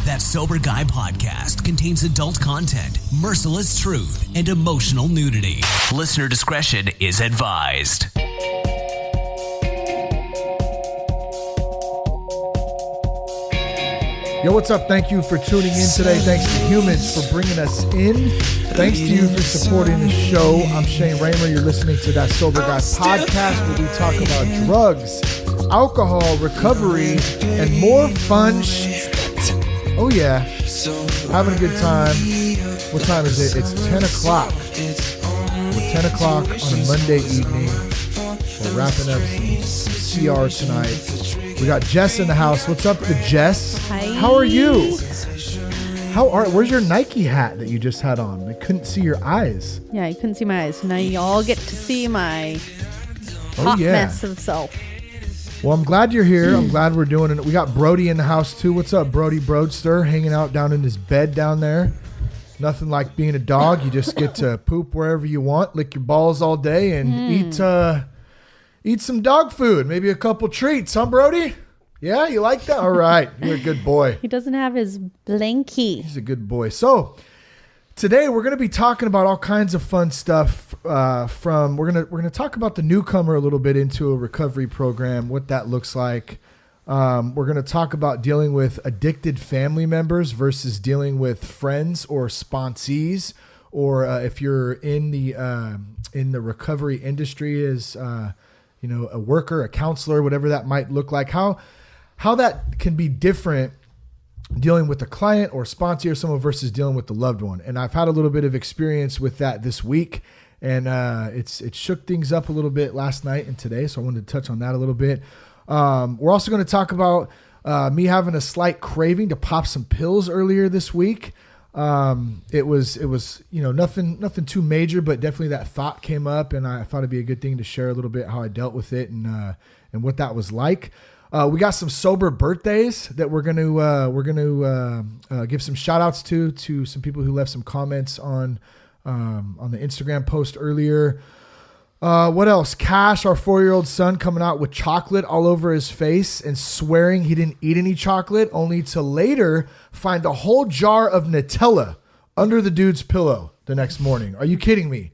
That Sober Guy podcast contains adult content, merciless truth, and emotional nudity. Listener discretion is advised. Yo, what's up? Thank you for tuning in today. Thanks to Humans for bringing us in. Thanks to you for supporting the show. I'm Shane Raymer. You're listening to That Sober Guy podcast, where we talk about drugs, alcohol, recovery, and more fun shit. Oh, yeah. Having a good time. What time is it? It's 10 o'clock. We're 10 o'clock on a Monday evening. We're wrapping up some CR tonight. We got Jess in the house. What's up with Jess? Hi. How are you? Where's your Nike hat that you just had on? I couldn't see your eyes. Yeah, you couldn't see my eyes. Now y'all get to see my hot mess of self. Well, I'm glad you're here. I'm glad we're doing it. We got Brody in the house too. What's up, Brody Broadster? Hanging out down in his bed down there. Nothing like being a dog. You just get to poop wherever you want, lick your balls all day, and eat some dog food. Maybe a couple treats, huh, Brody? Yeah, you like that? All right. You're a good boy. He doesn't have his blankie. He's a good boy. So today we're going to be talking about all kinds of fun stuff. We're going to talk about the Newcomer a little bit into a recovery program, what that looks like. We're going to talk about dealing with addicted family members versus dealing with friends or sponsees, or if you're in the recovery industry as a worker, a counselor, whatever that might look like, how that can be different dealing with a client or sponsor or someone versus dealing with the loved one. And I've had a little bit of experience with that this week, and it shook things up a little bit last night and today. So I wanted to touch on that a little bit. We're also going to talk about me having a slight craving to pop some pills earlier this week. It was nothing too major, but definitely that thought came up, and I thought it'd be a good thing to share a little bit how I dealt with it and what that was like. We got some sober birthdays that we're going to give some shout outs to some people who left some comments on the Instagram post earlier. What else? Cash, our 4-year-old son, coming out with chocolate all over his face and swearing he didn't eat any chocolate, only to later find a whole jar of Nutella under the dude's pillow the next morning. Are you kidding me?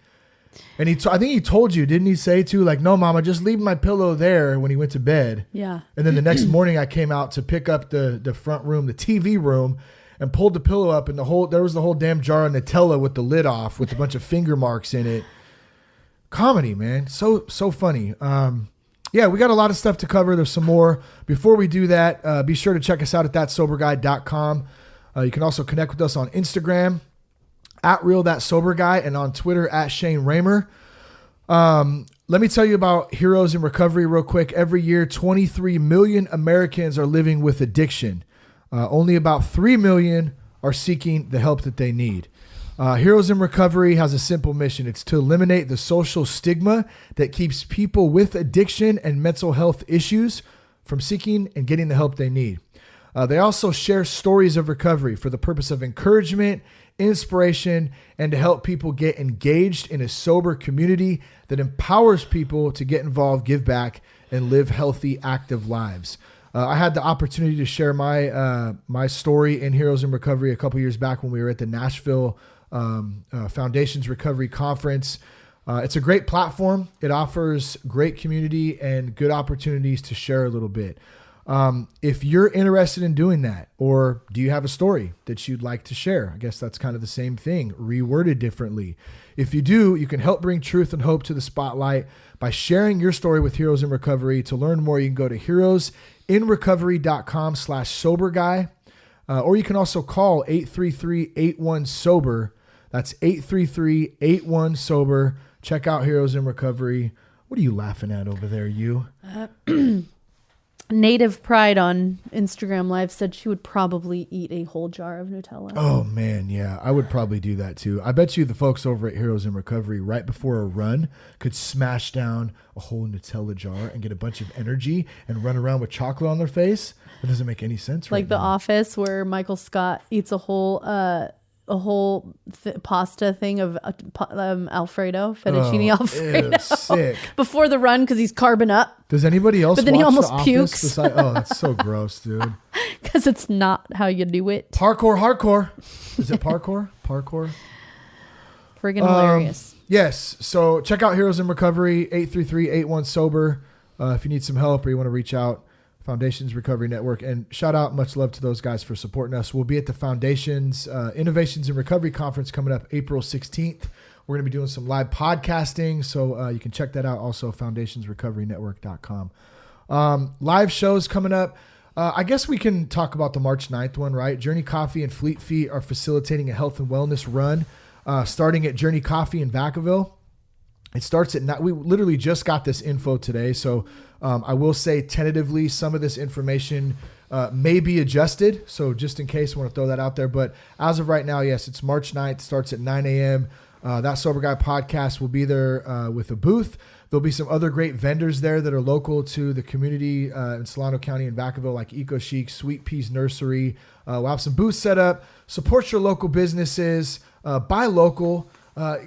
And I think he told you, didn't he say too, like, no, mama, just leave my pillow there when he went to bed. Yeah. And then the next morning I came out to pick up the front room, the TV room, and pulled the pillow up, and there was the whole damn jar of Nutella with the lid off with a bunch of finger marks in it. Comedy, man. So funny. Yeah, we got a lot of stuff to cover. There's some more. Before we do that, be sure to check us out at thatsoberguy.com. You can also connect with us on Instagram at @RealThatSoberGuy and on Twitter at Shane Raymer. Let me tell you about Heroes in Recovery real quick. Every year, 23 million Americans are living with addiction. Only about 3 million are seeking the help that they need. Heroes in Recovery has a simple mission. It's to eliminate the social stigma that keeps people with addiction and mental health issues from seeking and getting the help they need. They also share stories of recovery for the purpose of encouragement, inspiration, and to help people get engaged in a sober community that empowers people to get involved, give back, and live healthy, active lives. I had the opportunity to share my story in Heroes in Recovery a couple years back when we were at the Nashville Foundations Recovery Conference. It's a great platform. It offers great community and good opportunities to share a little bit. If you're interested in doing that, or do you have a story that you'd like to share? I guess that's kind of the same thing, reworded differently. If you do, you can help bring truth and hope to the spotlight by sharing your story with Heroes in Recovery. To learn more, you can go to heroesinrecovery.com/soberguy, or you can also call 833-81-SOBER. That's 833-81-SOBER. Check out Heroes in Recovery. What are you laughing at over there, you? Native Pride on Instagram Live said she would probably eat a whole jar of Nutella. Oh, man, yeah. I would probably do that, too. I bet you the folks over at Heroes in Recovery right before a run could smash down a whole Nutella jar and get a bunch of energy and run around with chocolate on their face. It doesn't make any sense right Like The now. Office, where Michael Scott eats a whole pasta thing of Alfredo, fettuccine Alfredo. Ew, sick. Before the run because he's carbing up. Does anybody else But then he watch almost The Office pukes. besides- oh, that's so gross, dude. Because it's not how you do it. Parkour hardcore. Is it parkour? Parkour. Friggin' hilarious. Yes. So check out Heroes in Recovery, 833-81-SOBER. If you need some help or you want to reach out, Foundations Recovery Network. And shout out, much love to those guys for supporting us. We'll be at the Foundations Innovations in Recovery Conference coming up April 16th. We're going to be doing some live podcasting, so you can check that out. Also, foundationsrecoverynetwork.com. Live shows coming up. I guess we can talk about the March 9th one, right? Journey Coffee and Fleet Feet are facilitating a health and wellness run starting at Journey Coffee in Vacaville. It starts at night. We literally just got this info today, so I will say tentatively some of this information may be adjusted. So just in case, I want to throw that out there. But as of right now, yes, it's March 9th. Starts at 9 a.m. That Sober Guy podcast will be there with a booth. There'll be some other great vendors there that are local to the community in Solano County and Vacaville, like Eco Chic, Sweet Peas Nursery. We'll have some booths set up. Support your local businesses. Buy local.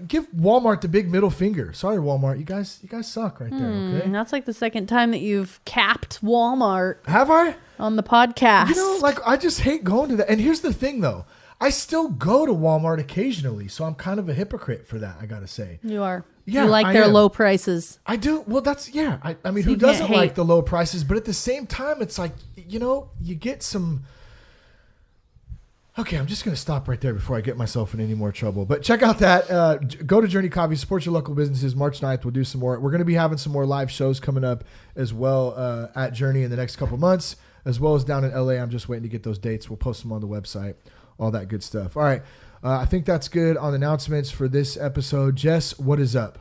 Give Walmart the big middle finger. Sorry, Walmart. You guys suck right there. Okay. That's like the second time that you've capped Walmart. Have I? On the podcast. You know, like I just hate going to that. And here's the thing, though. I still go to Walmart occasionally, so I'm kind of a hypocrite for that, I got to say. You are. Yeah, you like I their am. low prices. I do. Well, that's, yeah. I mean, So who you can't doesn't hate. like the low prices? But at the same time, it's like, you know, you get some... Okay, I'm just going to stop right there before I get myself in any more trouble. But check out that. Go to Journey Coffee. Support your local businesses. March 9th, we'll do some more. We're going to be having some more live shows coming up as well at Journey in the next couple months, as well as down in LA. I'm just waiting to get those dates. We'll post them on the website, all that good stuff. All right. I think that's good on announcements for this episode. Jess, what is up?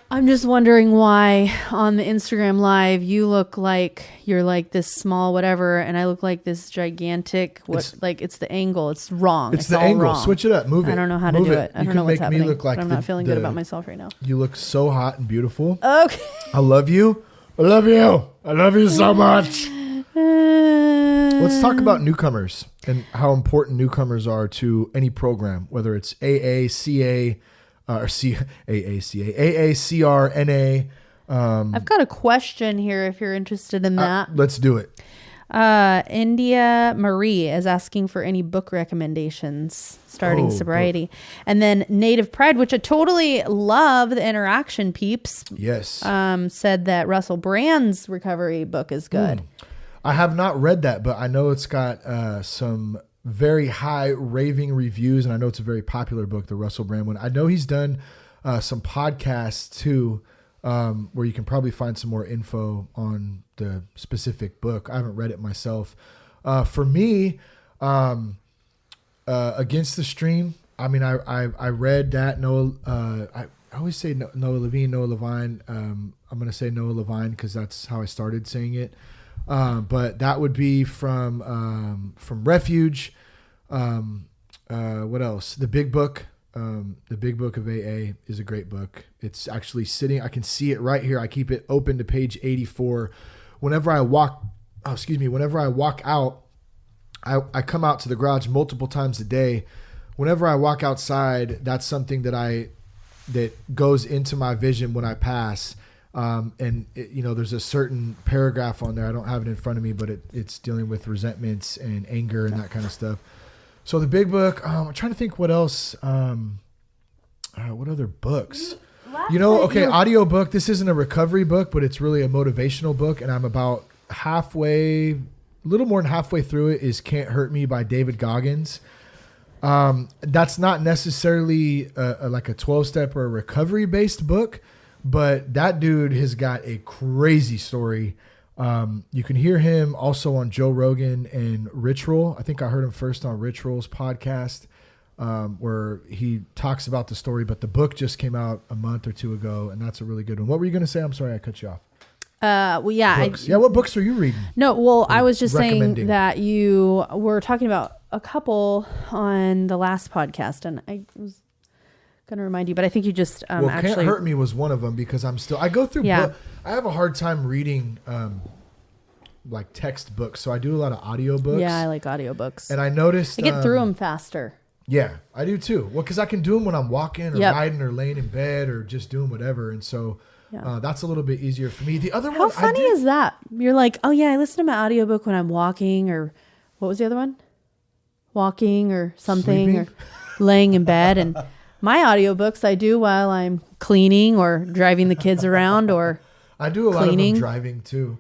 I'm just wondering why on the Instagram live you look like you're like this small whatever, and I look like this gigantic. It's the angle. It's wrong. It's the angle. Wrong. Switch it up. Move it. I don't know how to do it. I don't know what's happening. Look like I'm not feeling good about myself right now. You look so hot and beautiful. Okay. I love you. I love you. I love you so much. Let's talk about newcomers and how important newcomers are to any program, whether it's AA, CA, or AACA, AACRNA. I've got a question here if you're interested in that. Let's do it. India Marie is asking for any book recommendations starting sobriety. And then Native Pride, which I totally love the interaction peeps. Yes. Said that Russell Brand's recovery book is good. I have not read that, but I know it's got some very high raving reviews, and I know it's a very popular book, the Russell Brand one. I know he's done some podcasts too, where you can probably find some more info on the specific book. I haven't read it myself. For me, Against the Stream, I mean, I read that. I always say Noah Levine. I'm going to say Noah Levine because that's how I started saying it. But that would be from Refuge. What else? The Big Book. The Big Book of AA is a great book. It's actually sitting. I can see it right here. I keep it open to page 84. Whenever I walk out, I come out to the garage multiple times a day. Whenever I walk outside, that's something that goes into my vision when I pass. There's a certain paragraph on there. I don't have it in front of me, but it's dealing with resentments and anger and that kind of stuff. So the Big Book, I'm trying to think what else, what other books? Audio book. This isn't a recovery book, but it's really a motivational book. And I'm about a little more than halfway through it, is Can't Hurt Me by David Goggins. That's not necessarily like a 12-step or a recovery-based book, but that dude has got a crazy story. You can hear him also on Joe Rogan and Rich Roll. I think I heard him first on Rich Roll's podcast, where he talks about the story, but the book just came out a month or two ago, and that's a really good one. What were you going to say? I'm sorry, I cut you off. Books. What books are you reading? No, I was just saying that you were talking about a couple on the last podcast, and I was going to remind you, but I think you just actually... Can't Hurt Me was one of them, because I go through I have a hard time reading like textbooks, so I do a lot of audiobooks. Yeah, I like audiobooks. And I noticed... I get through them faster. Yeah, I do too. Well, because I can do them when I'm walking or riding or laying in bed or just doing whatever. And so Yeah. That's a little bit easier for me. The other one, How funny is that? You're like, oh yeah, I listen to my audiobook when I'm walking, or what was the other one? Walking or something, Sleeping? or laying in bed. And my audiobooks I do while I'm cleaning or driving the kids around, or I do a cleaning. lot of them driving too.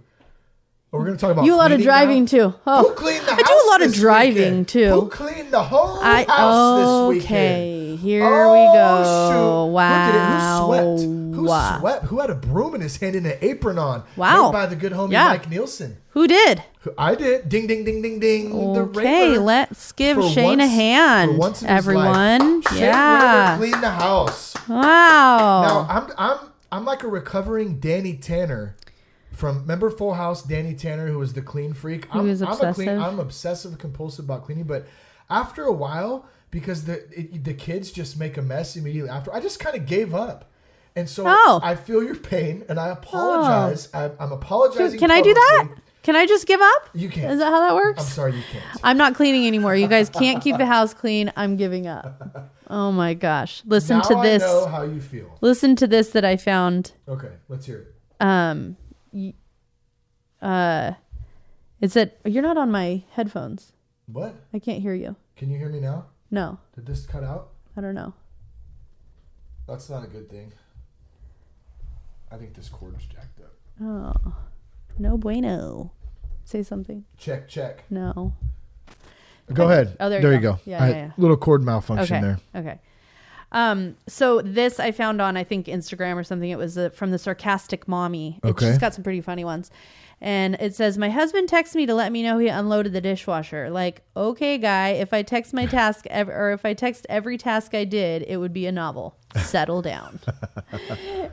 We're going to talk about you a lot of cleaning driving now. too. Oh, Who cleaned the house I do a lot of this driving weekend? too. Who cleaned the whole house this weekend? Okay, here we go. Shoot. Wow. Who did it? Who swept? Who had a broom in his hand and an apron on? Wow. Made by the good homie Yeah. Mike Nielsen. Who did? I did. Ding, ding, ding, ding, ding. The Okay, Raver. let's give For Shane a once- hand, for once in his everyone. life. Shane Yeah. Raver cleaned the house. Wow. Now I'm like a recovering Danny Tanner from, remember Full House, Danny Tanner, who was the clean freak. He was obsessive. I'm obsessive compulsive about cleaning, but after a while, because the kids just make a mess immediately after, I just kind of gave up. And so I feel your pain, and I apologize. I'm apologizing. Can I do that? publicly. Can I just give up? You can't. Is that how that works? I'm sorry, you can't. I'm not cleaning anymore. You guys can't keep the house clean. I'm giving up. Oh my gosh. Listen Now to this. I know how you feel. Listen to this that I found. Okay, let's hear it. It said, you're not on my headphones. What? I can't hear you. Can you hear me now? No, Did this cut out? I don't know. That's not a good thing. I think this cord's jacked up. Oh, no bueno. Say something. Check. No. Go ahead. Oh, there you you go. go. Yeah. Little cord malfunction Okay. there. Okay. So this I found on, I think, Instagram or something. It was from the Sarcastic Mommy. Okay. She's got some pretty funny ones. And it says, my husband texted me to let me know he unloaded the dishwasher. Like, okay, guy, if I text my task or if I text every task I did, it would be a novel. Settle down.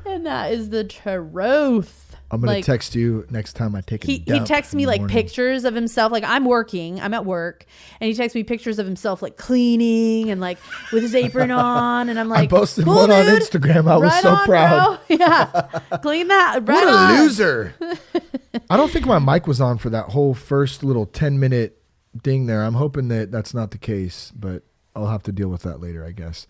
And that is the truth. I'm going to text you next time I take a He dump texts in me the like morning. pictures of himself. Like I'm at work, and he texts me pictures of himself like cleaning and like with his apron on. And I'm like, I posted cool, one on dude. Instagram. I was Right so on, proud. bro. Yeah. Clean that. Right What a on. loser. I don't think my mic was on for that whole first little 10-minute ding there. I'm hoping that that's not the case, but I'll have to deal with that later, I guess.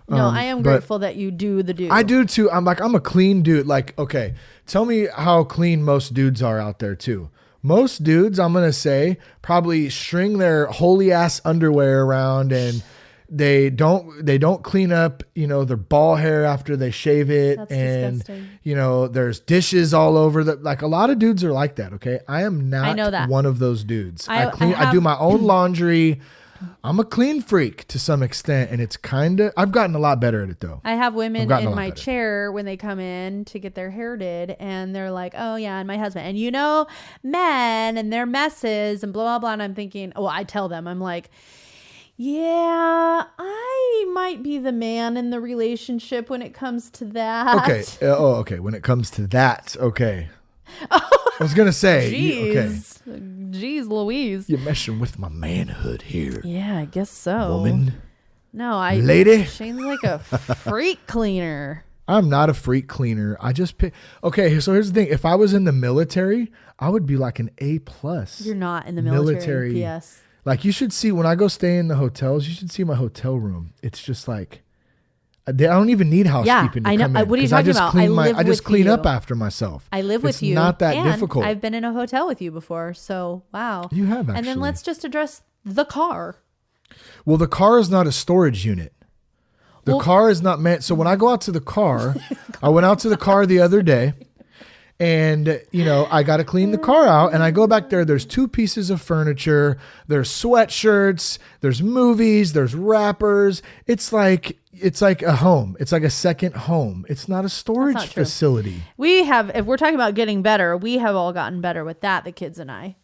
No, I am but grateful that you do the do. I do too. I'm a clean dude. Like, okay, tell me how clean most dudes are out there too. Most dudes, I'm going to say, probably string their holy ass underwear around, and they don't clean up, their ball hair after they shave it. That's and disgusting. there's dishes all over like a lot of dudes are like that. Okay. I am I know that. not one of those dudes. I I do my own laundry. I'm a clean freak to some extent, and it's I've gotten a lot better at it though. I have women gotten a in lot my better. chair when they come in to get their hair did, and they're like, oh yeah, and my husband, and men and their messes and blah, blah, blah. And I'm thinking, I tell them, I'm like, yeah, I might be the man in the relationship when it comes to that. Okay. Okay. When it comes to that, okay. I was gonna say, Jeez Louise. you're messing with my manhood here, Yeah, I guess so. woman. No, Lady. Shane's like a freak cleaner. I'm not a freak cleaner. I just pick. Okay, so here's the thing. If I was in the military, I would be like an A+. You're not in the military. Yes. Like you should see when I go stay in the hotels. You should see my hotel room. It's just like I don't even need housekeeping. I to know. come in, What are you 'cause I talking just about? Clean I I just live clean with up you. after myself. I live with it's you. It's not that and difficult. I've been in a hotel with you before, so wow. You have, And then actually. let's just address the car. Well, the car is not a storage unit. The car is not meant. So when I go out to the car, I went out to the car the other day, and I got to clean the car out, and I go back there. There's 2 pieces of furniture. There's sweatshirts. There's movies. There's wrappers. It's like a home. It's like a second home. It's not a storage That's not true. facility. We have, if we're talking about getting better, we have all gotten better with that, the kids and I.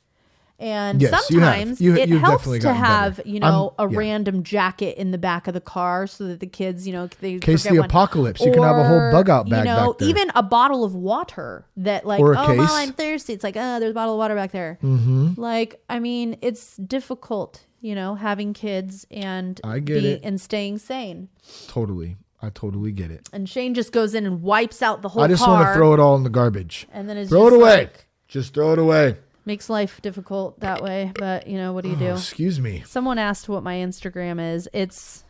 And Yes, you have. sometimes You've it helps definitely to gotten have, better. a random jacket in the back of the car so that the kids, they In case forget the one. apocalypse, you can have a whole bug out bag back there. Even a bottle of water that like, Or a oh, case. Mom, I'm thirsty. It's like, there's a bottle of water back there. Mm-hmm. Like, I mean, it's difficult, having kids and I get it. and staying sane. Totally. I totally get it. And Shane just goes in and wipes out the whole I just car. want to throw it all in the garbage. And then it's throw it just away. like- Just throw it away. Makes life difficult that way, but what do you do? Excuse me. Someone asked what my Instagram is. It's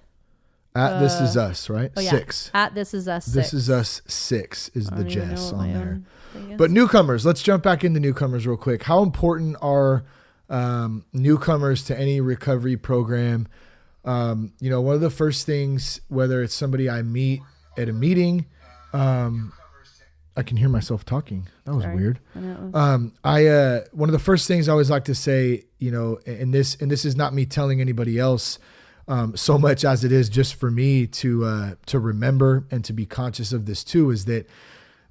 At This Is Us, right? Oh, yeah. 6. At This Is Us 6. This Is Us 6 is the don't even Jess know what on my there. own thing is. But Newcomers, let's jump back into Newcomers real quick. How important are newcomers to any recovery program? One of the first things, whether it's somebody I meet at a meeting, I can hear myself talking. That was weird. One of the first things I always like to say, and this is not me telling anybody else, so much as it is just for me to remember and to be conscious of this too, is that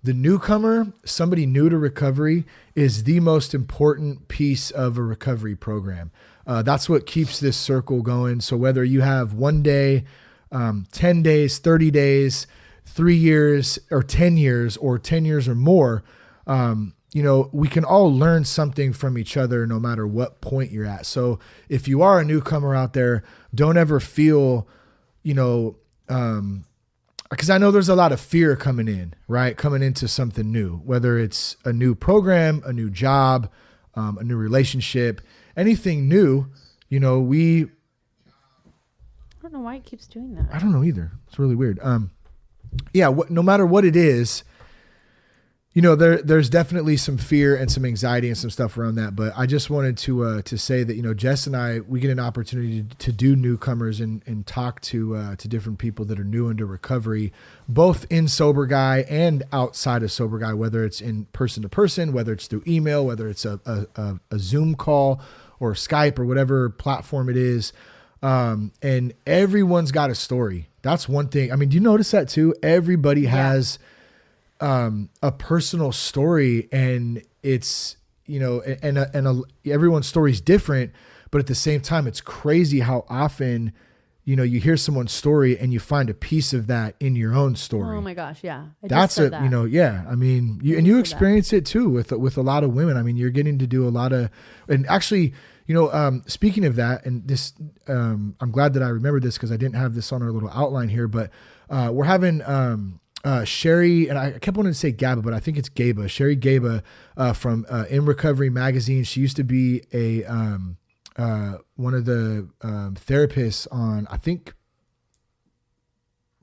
the newcomer, somebody new to recovery, is the most important piece of a recovery program. That's what keeps this circle going. So whether you have 1 day, 10 days, 30 days, 3 years or 10 years or 10 years or more, we can all learn something from each other no matter what point you're at. So if you are a newcomer out there, don't ever feel, because I know there's a lot of fear coming in, right? Coming into something new, whether it's a new program, a new job, a new relationship, anything new, I don't know why it keeps doing that. I don't know either. It's really weird. No matter what it is, there's definitely some fear and some anxiety and some stuff around that. But I just wanted to say that, Jess and I, we get an opportunity to do Newcomers and talk to different people that are new into recovery, both in Sober Guy and outside of Sober Guy, whether it's in person to person, whether it's through email, whether it's a Zoom call or Skype or whatever platform it is. And everyone's got a story. That's one thing. I mean, do you notice that too? Everybody has a personal story, and it's, everyone's story is different, but at the same time, it's crazy how often, you hear someone's story and you find a piece of that in your own story. Oh my gosh. Yeah. I mean, you experience it too with a lot of women. I mean, you're getting to do a lot of, and actually, speaking of that, and this, I'm glad that I remembered this because I didn't have this on our little outline here, but we're having Sherry, and I kept wanting to say Gaba, but I think it's Gaba, Sherry Gaba from In Recovery magazine. She used to be a one of the therapists on, I think,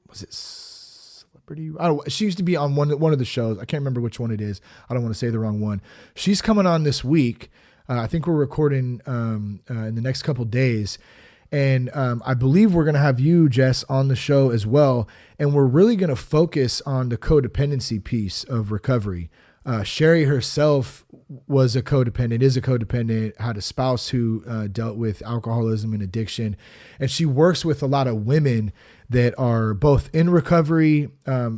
was it Celebrity? She used to be on one of the shows. I can't remember which one it is. I don't want to say the wrong one. She's coming on this week. I think we're recording in the next couple days. And I believe we're going to have you, Jess, on the show as well. And we're really going to focus on the codependency piece of recovery. Sherry herself is a codependent, had a spouse who dealt with alcoholism and addiction. And she works with a lot of women that are both in recovery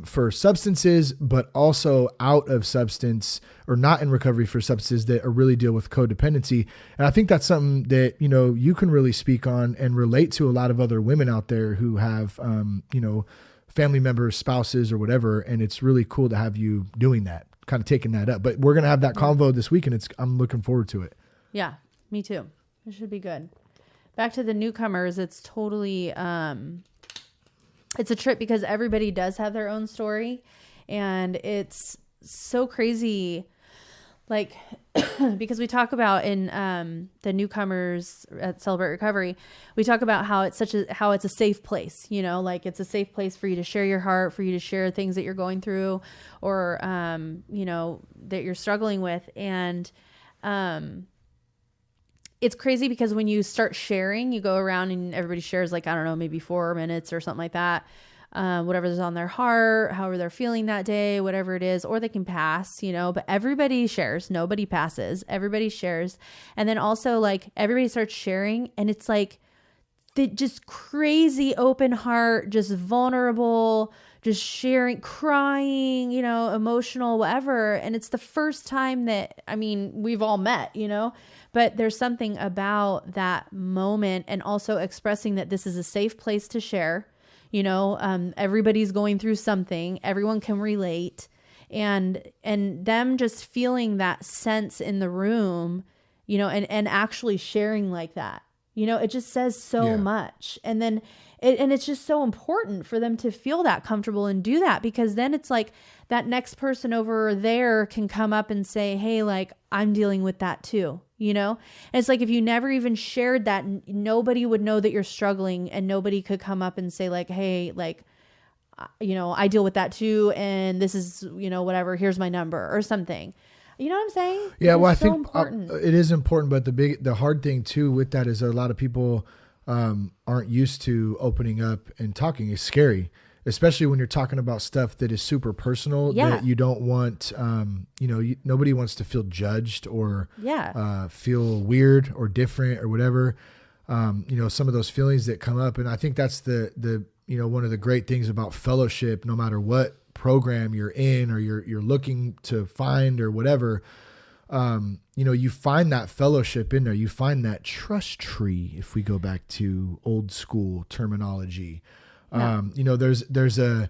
for substances, but also out of substance, or not in recovery for substances, that really deal with codependency. And I think that's something that, you can really speak on and relate to a lot of other women out there who have, family members, spouses, or whatever. And it's really cool to have you doing that, kind of taking that up. But we're going to have that convo this week, and I'm looking forward to it. Yeah, me too. It should be good. Back to the newcomers. It's totally, it's a trip because everybody does have their own story, and it's so crazy. Like, because we talk about in the Newcomers at Celebrate Recovery, we talk about how it's a safe place, like it's a safe place for you to share your heart, for you to share things that you're going through, or that you're struggling with. And it's crazy because when you start sharing, you go around and everybody shares, like, I don't know, maybe 4 minutes or something like that. Whatever's on their heart, however they're feeling that day, whatever it is, or they can pass, but everybody shares, nobody passes, everybody shares. And then also, like, everybody starts sharing, and it's like the just crazy open heart, just vulnerable, just sharing, crying, emotional, whatever. And it's the first time that, we've all met, but there's something about that moment, and also expressing that this is a safe place to share. Everybody's going through something, everyone can relate, and them just feeling that sense in the room, and actually sharing like that, You know, it just says so much. And then it's just so important for them to feel that comfortable and do that, because then it's like that next person over there can come up and say, hey, like, I'm dealing with that too. You know, and it's like, if you never even shared that, nobody would know that you're struggling, and nobody could come up and say like, hey, like, you know, I deal with that too. And this is, you know, whatever, here's my number or something. You know what I'm saying? Yeah. Well, I so think it is important, but the hard thing too with that is a lot of people aren't used to opening up and talking. It's scary, especially when you're talking about stuff that is super personal that you don't want, you know, nobody wants to feel judged or feel weird or different or whatever. You know, some of those feelings that come up. And I think that's the you know, one of the great things about fellowship, no matter what program you're in or you're looking to find or whatever, you know, you find that fellowship in there. You find that trust tree, if we go back to old school terminology. You know, there's a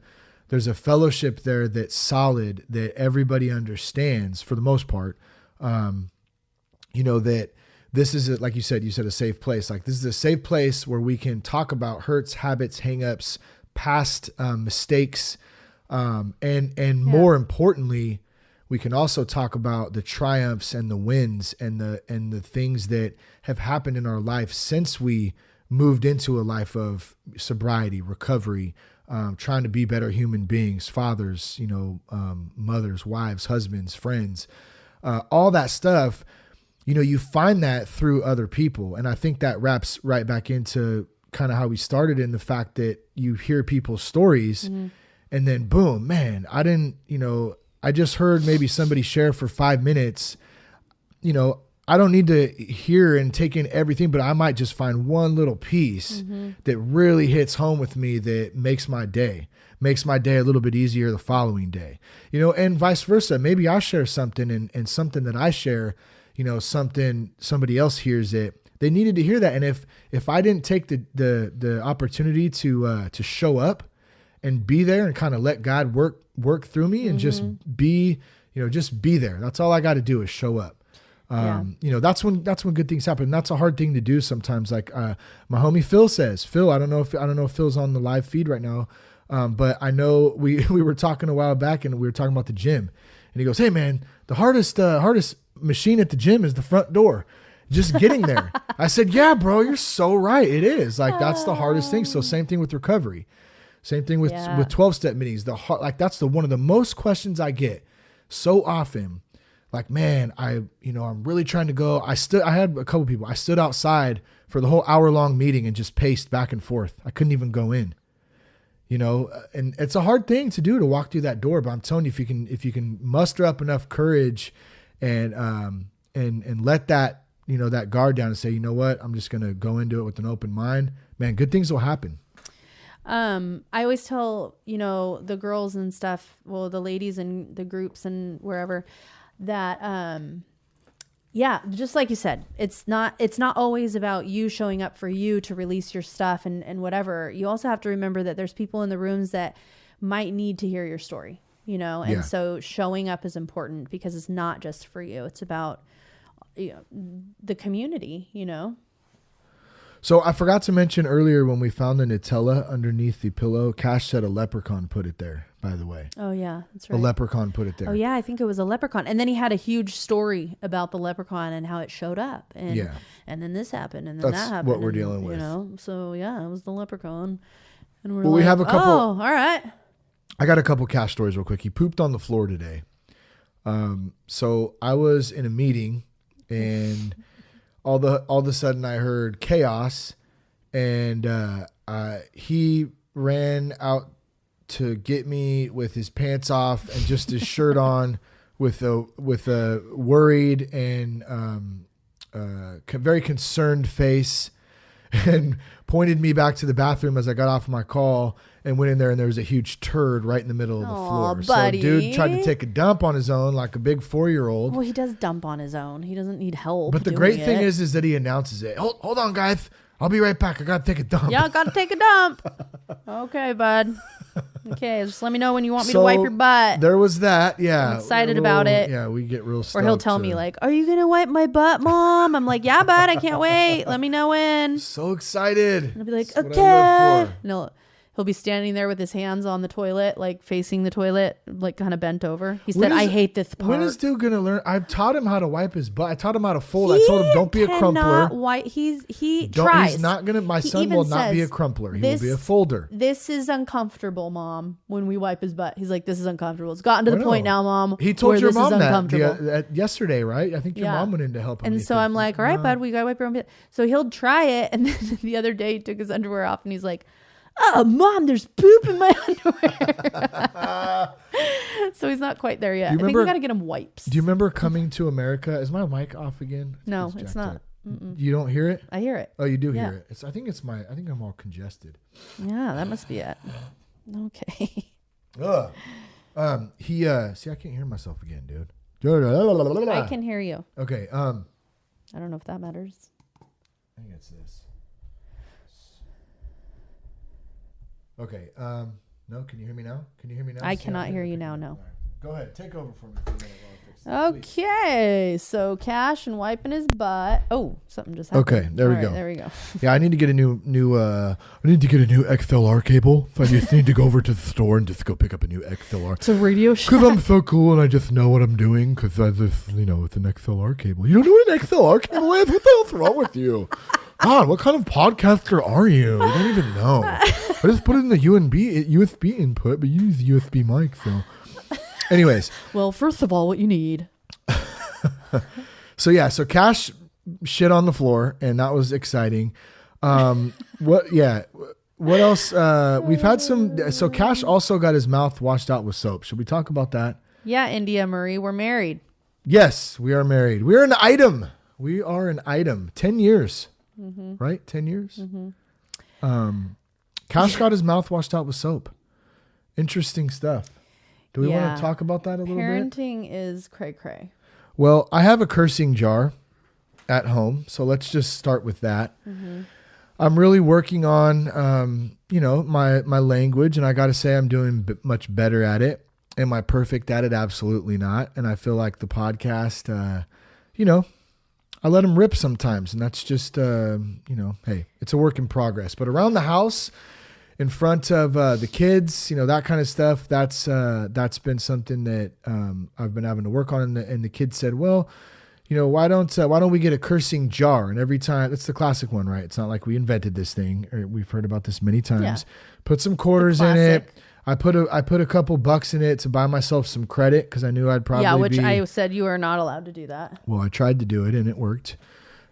fellowship there that's solid, that everybody understands for the most part. You know, that this is like you said a safe place. Like, this is a safe place where we can talk about hurts, habits, hangups, past mistakes, and more importantly, we can also talk about the triumphs and the wins and the things that have happened in our life since we moved into a life of sobriety, recovery, trying to be better human beings, fathers, you know, mothers, wives, husbands, friends, all that stuff. You know, you find that through other people. And I think that wraps right back into kind of how we started, in the fact that you hear people's stories and then boom, man, I just heard maybe somebody share for 5 minutes. You know, I don't need to hear and take in everything, but I might just find one little piece that really hits home with me, that makes my day a little bit easier the following day, you know, and vice versa. Maybe I share something and something that I share, you know, somebody else hears it. They needed to hear that. And if I didn't take the opportunity to show up and be there and kind of let God work through me and just be there. That's all I got to do is show up. You know, that's when good things happen. And that's a hard thing to do sometimes. Like, my homie Phil says, I don't know if Phil's on the live feed right now. But I know we were talking a while back, and we were talking about the gym, and he goes, hey man, the hardest machine at the gym is the front door. Just getting there. I said, yeah, bro, you're so right. It is. Like, that's the hardest thing. So same thing with recovery. Same thing with 12-step minis. That's one of the most questions I get so often. Like, man, I'm really trying to go. I had a couple people. I stood outside for the whole hour-long meeting and just paced back and forth. I couldn't even go in. You know, and it's a hard thing to do, to walk through that door. But I'm telling you, if you can muster up enough courage and let that, you know, that guard down and say, you know what, I'm just going to go into it with an open mind, man, good things will happen. I always tell, you know, the girls and stuff, well, the ladies in the groups and wherever, that, just like you said, it's not always about you showing up for you to release your stuff and whatever. You also have to remember that there's people in the rooms that might need to hear your story, you know? And so showing up is important, because it's not just for you. It's about, you know, the community, you know? So I forgot to mention earlier, when we found the Nutella underneath the pillow, Cash said a leprechaun put it there, by the way. Oh yeah, that's right. A leprechaun put it there. Oh yeah, I think it was a leprechaun. And then he had a huge story about the leprechaun and how it showed up. And and then this happened, and then that happened. That's what we're dealing with. You know, so yeah, it was the leprechaun. And we have a couple. Oh, all right. I got a couple Cash stories real quick. He pooped on the floor today. So I was in a meeting, and all of a sudden I heard chaos, and he ran out to get me with his pants off and just his shirt on, with a worried and very concerned face, and pointed me back to the bathroom as I got off my call and went in there, and there was a huge turd right in the middle of the floor. Buddy. So dude tried to take a dump on his own like a big 4-year-old. Well, he does dump on his own. He doesn't need help. But the great thing is that he announces it. Hold on, guys. I'll be right back. I got to take a dump. Yeah, got to take a dump. Okay, bud. Okay, just let me know when you want me to wipe your butt. There was that. Yeah. I'm excited about it. Yeah, we get real stoked. Or he'll tell me like, are you going to wipe my butt, Mom? I'm like, yeah, bud, I can't wait. Let me know when. So excited. And I'll be like, That's what okay. I live for. No. He'll be standing there with his hands on the toilet, like facing the toilet, like kind of bent over. He said, I hate this part. When is dude going to learn? I've taught him how to wipe his butt. I taught him how to fold. I told him, don't be a crumpler. He tries. He's not going to, my son will not be a crumpler. He will be a folder. This is uncomfortable, Mom, when we wipe his butt. He's like, this is uncomfortable. It's gotten to the point now, Mom. He told your mom that yesterday, right? I think your mom went in to help him. And so I'm like, all right, bud, we got to wipe your own butt. So he'll try it. And then the other day he took his underwear off and he's like, oh, Mom, there's poop in my underwear. So he's not quite there yet. I think we got to get him wipes. Do you remember coming to America? Is my mic off again? No, it's not. You don't hear it? I hear it. Oh, you do hear it. I think I'm all congested. Yeah, that must be it. Okay. See, I can't hear myself again, dude. I can hear you. Okay. I don't know if that matters. I think it's this. Okay. No, can you hear me now? I cannot hear you now, no. Right. Go ahead. Take over for me for a minute while I fix this. Okay. So Cash and wiping his butt. Oh, something just happened. Okay, there we go. There we go. Yeah, I need to get a new I need to get a new XLR cable. So I just need to go over to the store and just go pick up a new XLR. It's a Radio Shack. Because I'm so cool and I just know what I'm doing because I just, it's an XLR cable. You don't know what an XLR cable is? What the hell's wrong with you? God, what kind of podcaster are you? You don't even know. I just put it in the USB input, but you use USB mic, so. Anyways. Well, first of all, what you need. So Cash shit on the floor, and that was exciting. What else? We've had some. So Cash also got his mouth washed out with soap. Should we talk about that? Yeah, India Marie, we're married. Yes, we are married. We're an item. 10 years. Mm-hmm. Right? 10 years. Mm-hmm. Cash got his mouth washed out with soap. Interesting stuff. Do we want to talk about that a little bit? Parenting is cray-cray. Well, I have a cursing jar at home, so let's just start with that. Mm-hmm. I'm really working on, my language, and I got to say I'm doing much better at it. Am I perfect at it? Absolutely not. And I feel like the podcast, I let them rip sometimes, and that's just, hey, it's a work in progress. But around the house, in front of the kids, that kind of stuff, that's been something that I've been having to work on. And the kids said, well, why don't we get a cursing jar? And every time, it's the classic one, right? It's not like we invented this thing. Or we've heard about this many times. Yeah. Put some quarters in it. I put a couple bucks in it to buy myself some credit because I knew I'd probably I said you are not allowed to do that. Well, I tried to do it and it worked.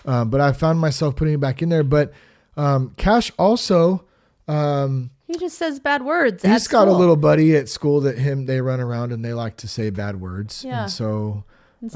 But I found myself putting it back in there. But Cash also... he just says bad words. He's got a little buddy at school that they run around and they like to say bad words. Yeah. And so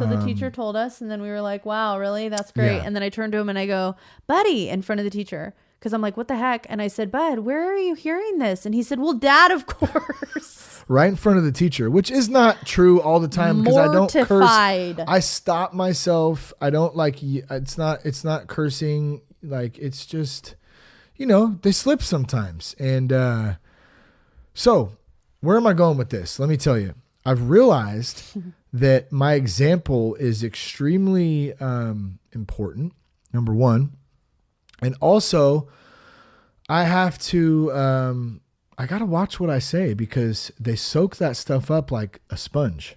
the teacher told us, and then we were like, wow, really? That's great. Yeah. And then I turned to him and I go, buddy, in front of the teacher. Because I'm like, what the heck? And I said, Bud, where are you hearing this? And he said, well, Dad, of course. Right in front of the teacher, which is not true all the time because I don't curse. I stop myself. I don't it's not cursing. Like, it's just, they slip sometimes. And so where am I going with this? Let me tell you. I've realized that my example is extremely important, number one. And also, I have to, I got to watch what I say because they soak that stuff up like a sponge,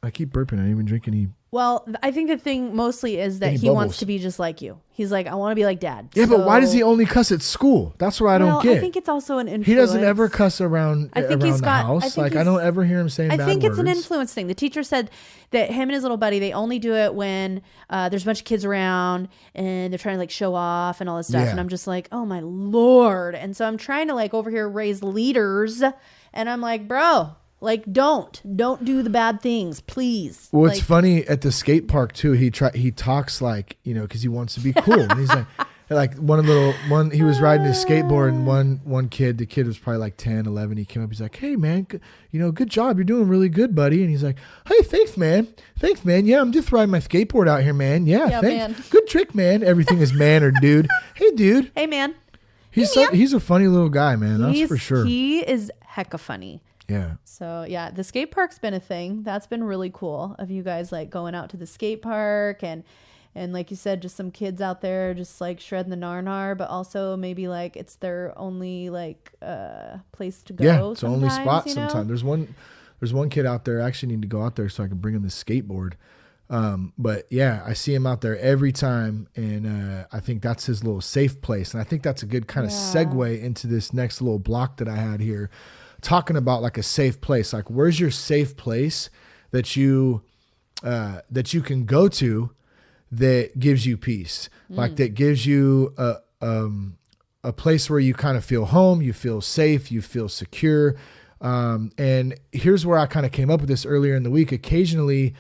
I keep burping. I didn't even drink any. Well, I think the thing mostly is that he wants to be just like you. He's like, I want to be like Dad. Yeah, but why does he only cuss at school? That's what I don't get. I think it's also an influence. He doesn't ever cuss around the house. I don't ever hear him saying bad words. I think it's an influence thing. The teacher said that him and his little buddy, they only do it when there's a bunch of kids around and they're trying to show off and all this stuff. Yeah. And I'm just like, oh my Lord. And so I'm trying to over here raise leaders. And I'm like, bro, don't do the bad things, please. Well, it's funny at the skate park too. He talks because he wants to be cool. And he's he was riding his skateboard and one kid, the kid was probably 10, 11. He came up, he's like, hey man, good job. You're doing really good, buddy. And he's like, hey, thanks man. Yeah, I'm just riding my skateboard out here, man. Yeah, thanks. Man. Good trick, man. Everything is man or dude. Hey, dude. Hey, man. He's a funny little guy, man. That's for sure. He is hecka funny. Yeah. So yeah, the skate park's been a thing. That's been really cool of you guys like going out to the skate park and like you said, just some kids out there just like shredding the nar, but also maybe like it's their only like place to go. Yeah, it's the only spot you know? sometimes. There's one kid out there. I actually need to go out there so I can bring him the skateboard. But yeah, I see him out there every time, and I think that's his little safe place. And I think that's a good kind of segue into this next little block that I had here, talking about like a safe place. Like, where's your safe place that you can go to that gives you peace, like that gives you a place where you kind of feel home, you feel safe, you feel secure. And here's where I kind of came up with this earlier in the week. Occasionally,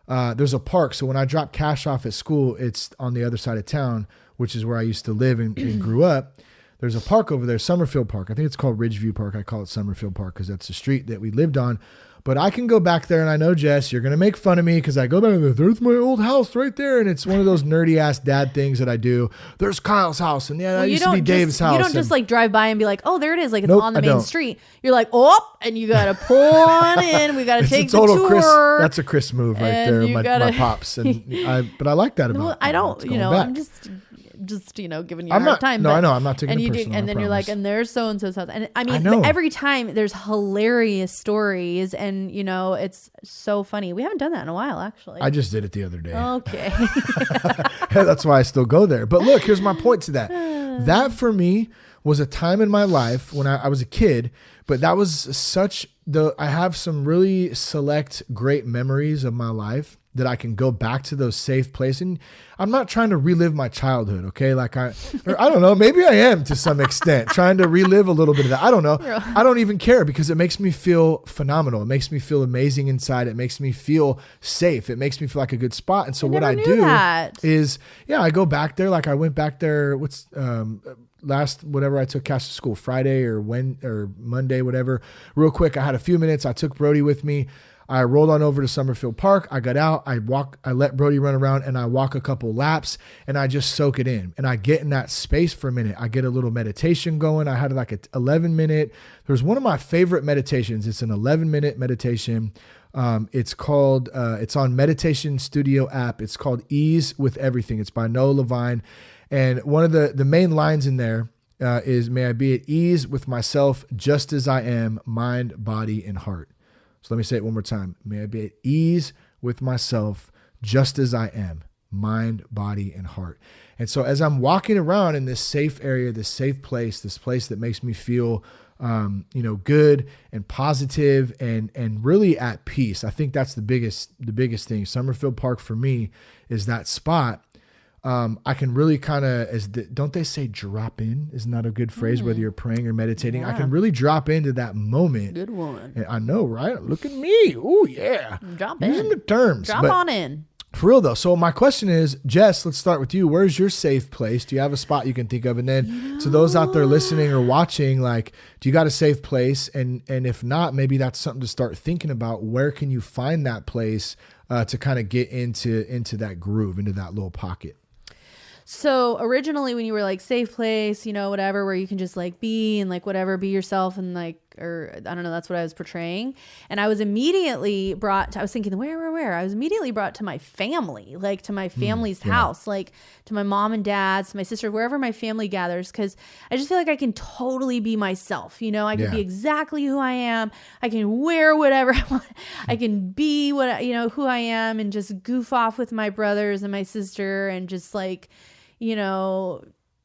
there's a park. So when I drop cash off at school, it's on the other side of town, which is where I used to live and grew up. There's a park over there, Summerfield Park. I think it's called Ridgeview Park. I call it Summerfield Park because that's the street that we lived on. But I can go back there, and I know, Jess, you're going to make fun of me because I go back there. There's my old house right there. And it's one of those nerdy ass dad things that I do. There's Kyle's house. And that used to be Dave's house. You don't just like drive by and be like, oh, there it is. Like it's Nope, on the I main don't. street. You're like, oh, and you got to pull on in. We got to take the tour. Chris, that's a Chris move right And there. you My gotta- pops. But I like that about Well, I don't, it's you going know, back. I'm just giving you a hard time. No, but- I know. I'm not taking and it you personal. and then I you're like, promise. and there's so and so's house, and I I mean, know. but every time there's hilarious stories, and you know, it's so funny. We haven't done that in a while, actually. I just did it the other day. Okay. That's why I still go there. But look, here's my point to that. That for me was a time in my life when I was a kid, but that was I have some really select great memories of my life that I can go back to those safe places. And I'm not trying to relive my childhood. Okay. Like I don't know, maybe I am to some extent trying to relive a little bit of that. I don't know. I don't even care because it makes me feel phenomenal. It makes me feel amazing inside. It makes me feel safe. It makes me feel like a good spot. And so what I do is, I go back there. Like I went back there, last, whatever I took Cass to school, Friday or Monday, whatever, real quick. I had a few minutes. I took Brody with me. I rolled on over to Summerfield Park. I got out, I let Brody run around and I walk a couple laps and I just soak it in and I get in that space for a minute. I get a little meditation going. I had like an 11-minute, there's one of my favorite meditations. It's an 11-minute meditation. It's called, it's on Meditation Studio app. It's called Ease with Everything. It's by Noah Levine. And one of the main lines in there is, may I be at ease with myself just as I am, mind, body, and heart. So let me say it one more time. May I be at ease with myself just as I am, mind, body, and heart. And so as I'm walking around in this safe area, this safe place, this place that makes me feel, good and positive and really at peace. I think that's the biggest thing. Summerfield Park for me is that spot. I can really kind of, don't they say drop in? Isn't that a good phrase, whether you're praying or meditating? Yeah. I can really drop into that moment. Good one. And I know, right? Look at me. Oh, yeah. Drop in. Using the terms. Drop on in. For real, though. So my question is, Jess, let's start with you. Where's your safe place? Do you have a spot you can think of? And then to those out there listening or watching, like, do you got a safe place? And if not, maybe that's something to start thinking about. Where can you find that place to kind of get into that groove, into that little pocket? So originally when you were like safe place, whatever, where you can just like be and like whatever, be yourself and like, or I don't know, that's what I was portraying. And I was immediately I was thinking, where? I was immediately brought to my family, like to my family's house, like to my mom and dad's, to my sister, wherever my family gathers. Cause I just feel like I can totally be myself. I can be exactly who I am. I can wear whatever I want. I can be who I am and just goof off with my brothers and my sister and just like,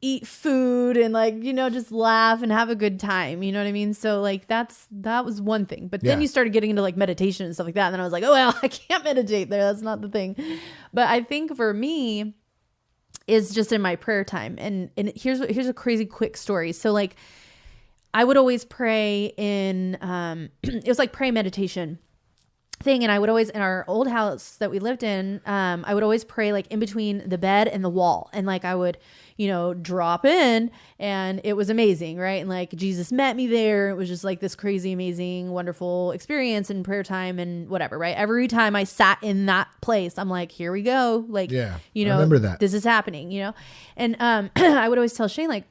eat food and like, just laugh and have a good time. You know what I mean? So like, that was one thing, but then you started getting into like meditation and stuff like that. And then I was like, oh, well, I can't meditate there. That's not the thing. But I think for me is just in my prayer time. And here's a crazy quick story. So like, I would always pray in, it was like pray meditation thing. And I would always, in our old house that we lived in, I would always pray like in between the bed and the wall. And like, I would, drop in and it was amazing. Right. And like Jesus met me there. It was just like this crazy, amazing, wonderful experience in prayer time and whatever. Right. Every time I sat in that place, I'm like, here we go. Like, I remember that. This is happening, And, I would always tell Shane, like,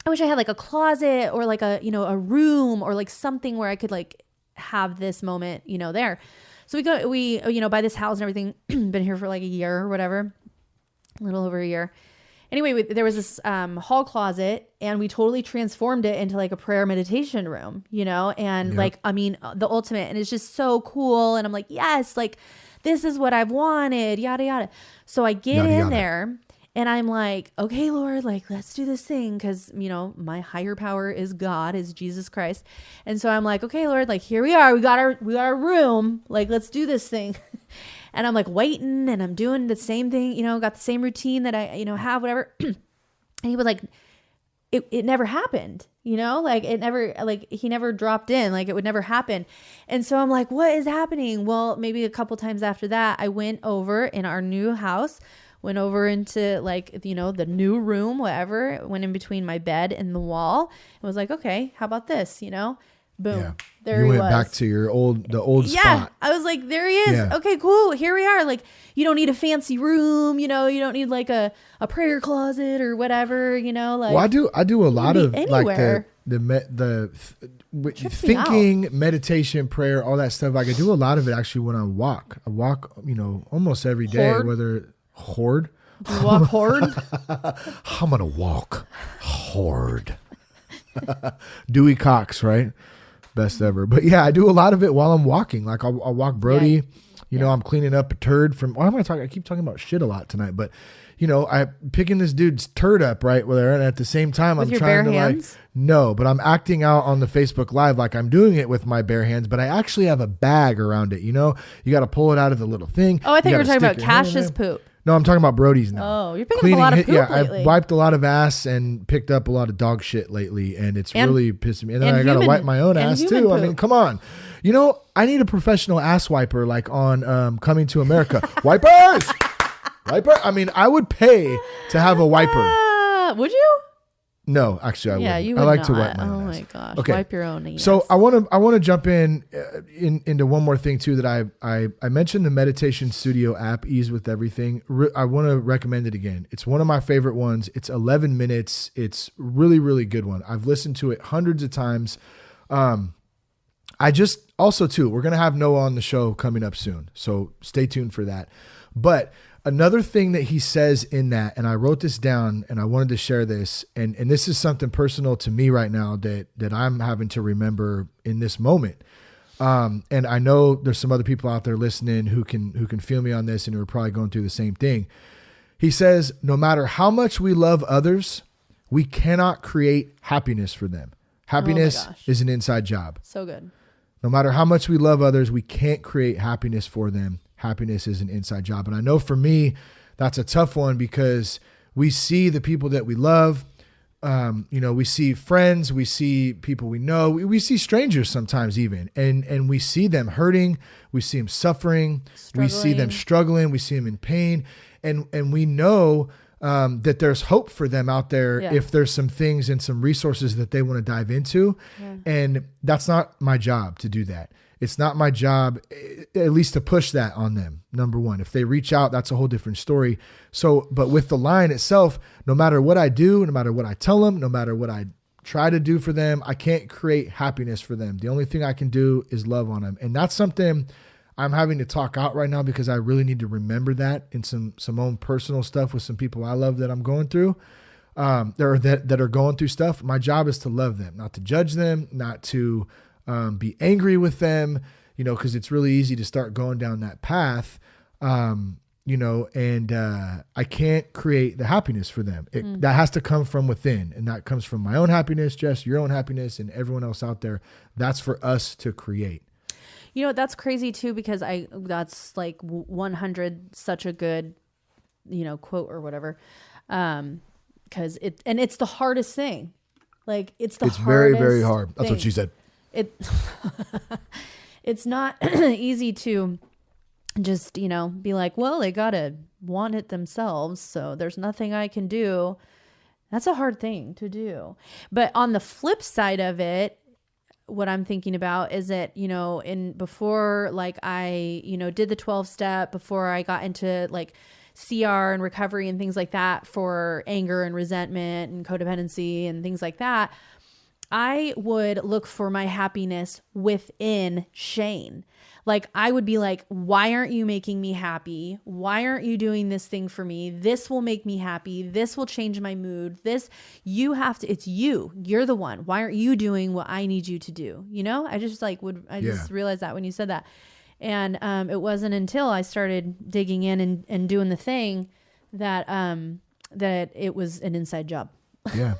I wish I had like a closet or like a, a room or like something where I could like have this moment, there. So we buy this house and everything, been here for like a year or whatever, a little over a year. Anyway, there was this hall closet and we totally transformed it into like a prayer meditation room, and like, I mean, the ultimate, and it's just so cool. And I'm like, yes, like this is what I've wanted, yada, yada. So I get in there and I'm like, okay, Lord, like, let's do this thing. Cause my higher power is God, is Jesus Christ. And so I'm like, okay, Lord, like, here we are. We got our room. Like, let's do this thing. And I'm like waiting and I'm doing the same thing, got the same routine that I, have, whatever. And he was like, it never happened, like it never, like he never dropped in, like it would never happen. And so I'm like, what is happening? Well, maybe a couple times after that, I went over in our new house, went over into like, the new room, whatever, went in between my bed and the wall and was like, okay, how about this, Boom. Yeah. There he was. You went back to the old spot. I was like, there he is. Yeah. Okay, cool. Here we are. Like, you don't need a fancy room, you don't need like a prayer closet or whatever, like. Well, I do a lot of anywhere. like the thinking, meditation, prayer, all that stuff. Like I do a lot of it actually when I walk. I walk, almost every day, hoard. You walk horde? I'm going to walk horde. Dewey Cox, right? Best ever. But yeah, I do a lot of it while I'm walking. Like I'll walk Brody, I'm cleaning up a turd from, I keep talking about shit a lot tonight, but I'm picking this dude's turd up right there. And at the same time, with I'm trying to hands? No, but I'm acting out on the Facebook Live like I'm doing it with my bare hands, but I actually have a bag around it. You got to pull it out of the little thing. Oh, I thought you were talking about Cash's poop. No, I'm talking about Brody's now. Oh, you're picking up a lot of poop lately. I've wiped a lot of ass and picked up a lot of dog shit lately, and it's really pissing me. And then I got to wipe my own ass too. Poop. I mean, come on. I need a professional ass wiper like on Coming to America. Wipers! Wiper? I mean, I would pay to have a wiper. Would you? No, actually, I wouldn't. Yeah, you would I like not. to wipe my own ass. Oh my gosh! Okay. Wipe your own. Yes. So I want to jump into one more thing too that I mentioned the meditation studio app, Ease with Everything. I want to recommend it again. It's one of my favorite ones. It's 11 minutes. It's really, really good one. I've listened to it hundreds of times. I just also too, we're gonna have Noah on the show coming up soon, so stay tuned for that. But another thing that he says in that, and I wrote this down and I wanted to share this, and this is something personal to me right now that I'm having to remember in this moment. And I know there's some other people out there listening who can feel me on this and who are probably going through the same thing. He says, no matter how much we love others, we cannot create happiness for them. Happiness is an inside job. So good. No matter how much we love others, we can't create happiness for them. Happiness is an inside job. And I know for me, that's a tough one because we see the people that we love. We see friends, we see people we know, we see strangers sometimes even, and we see them hurting, we see them suffering, we see them struggling, we see them in pain. And we know that there's hope for them out there if there's some things and some resources that they want to dive into. Yeah. And that's not my job to do that. It's not my job, at least to push that on them. Number one, if they reach out, that's a whole different story. So, but with the line itself, no matter what I do, no matter what I tell them, no matter what I try to do for them, I can't create happiness for them. The only thing I can do is love on them. And that's something I'm having to talk out right now because I really need to remember that in some own personal stuff with some people I love that I'm going through, that are going through stuff. My job is to love them, not to judge them, not to be angry with them, because it's really easy to start going down that path, and I can't create the happiness for them. That has to come from within, and that comes from my own happiness, Jess, your own happiness, and everyone else out there. That's for us to create. That's crazy too, because that's like 100, such a good, quote or whatever. Cause it's the hardest thing. Like it's very, very hard. That's what she said. It's not easy to just, be like, well, they gotta want it themselves, so there's nothing I can do. That's a hard thing to do. But on the flip side of it, what I'm thinking about is that, before like I, did the 12 step, before I got into like CR and recovery and things like that for anger and resentment and codependency and things like that, I would look for my happiness within Shane. Like I would be like, why aren't you making me happy? Why aren't you doing this thing for me? This will make me happy. This will change my mood. It's you. You're the one. Why aren't you doing what I need you to do? You know, I just just realized that when you said that. And it wasn't until I started digging in and doing the thing that that it was an inside job. Yeah.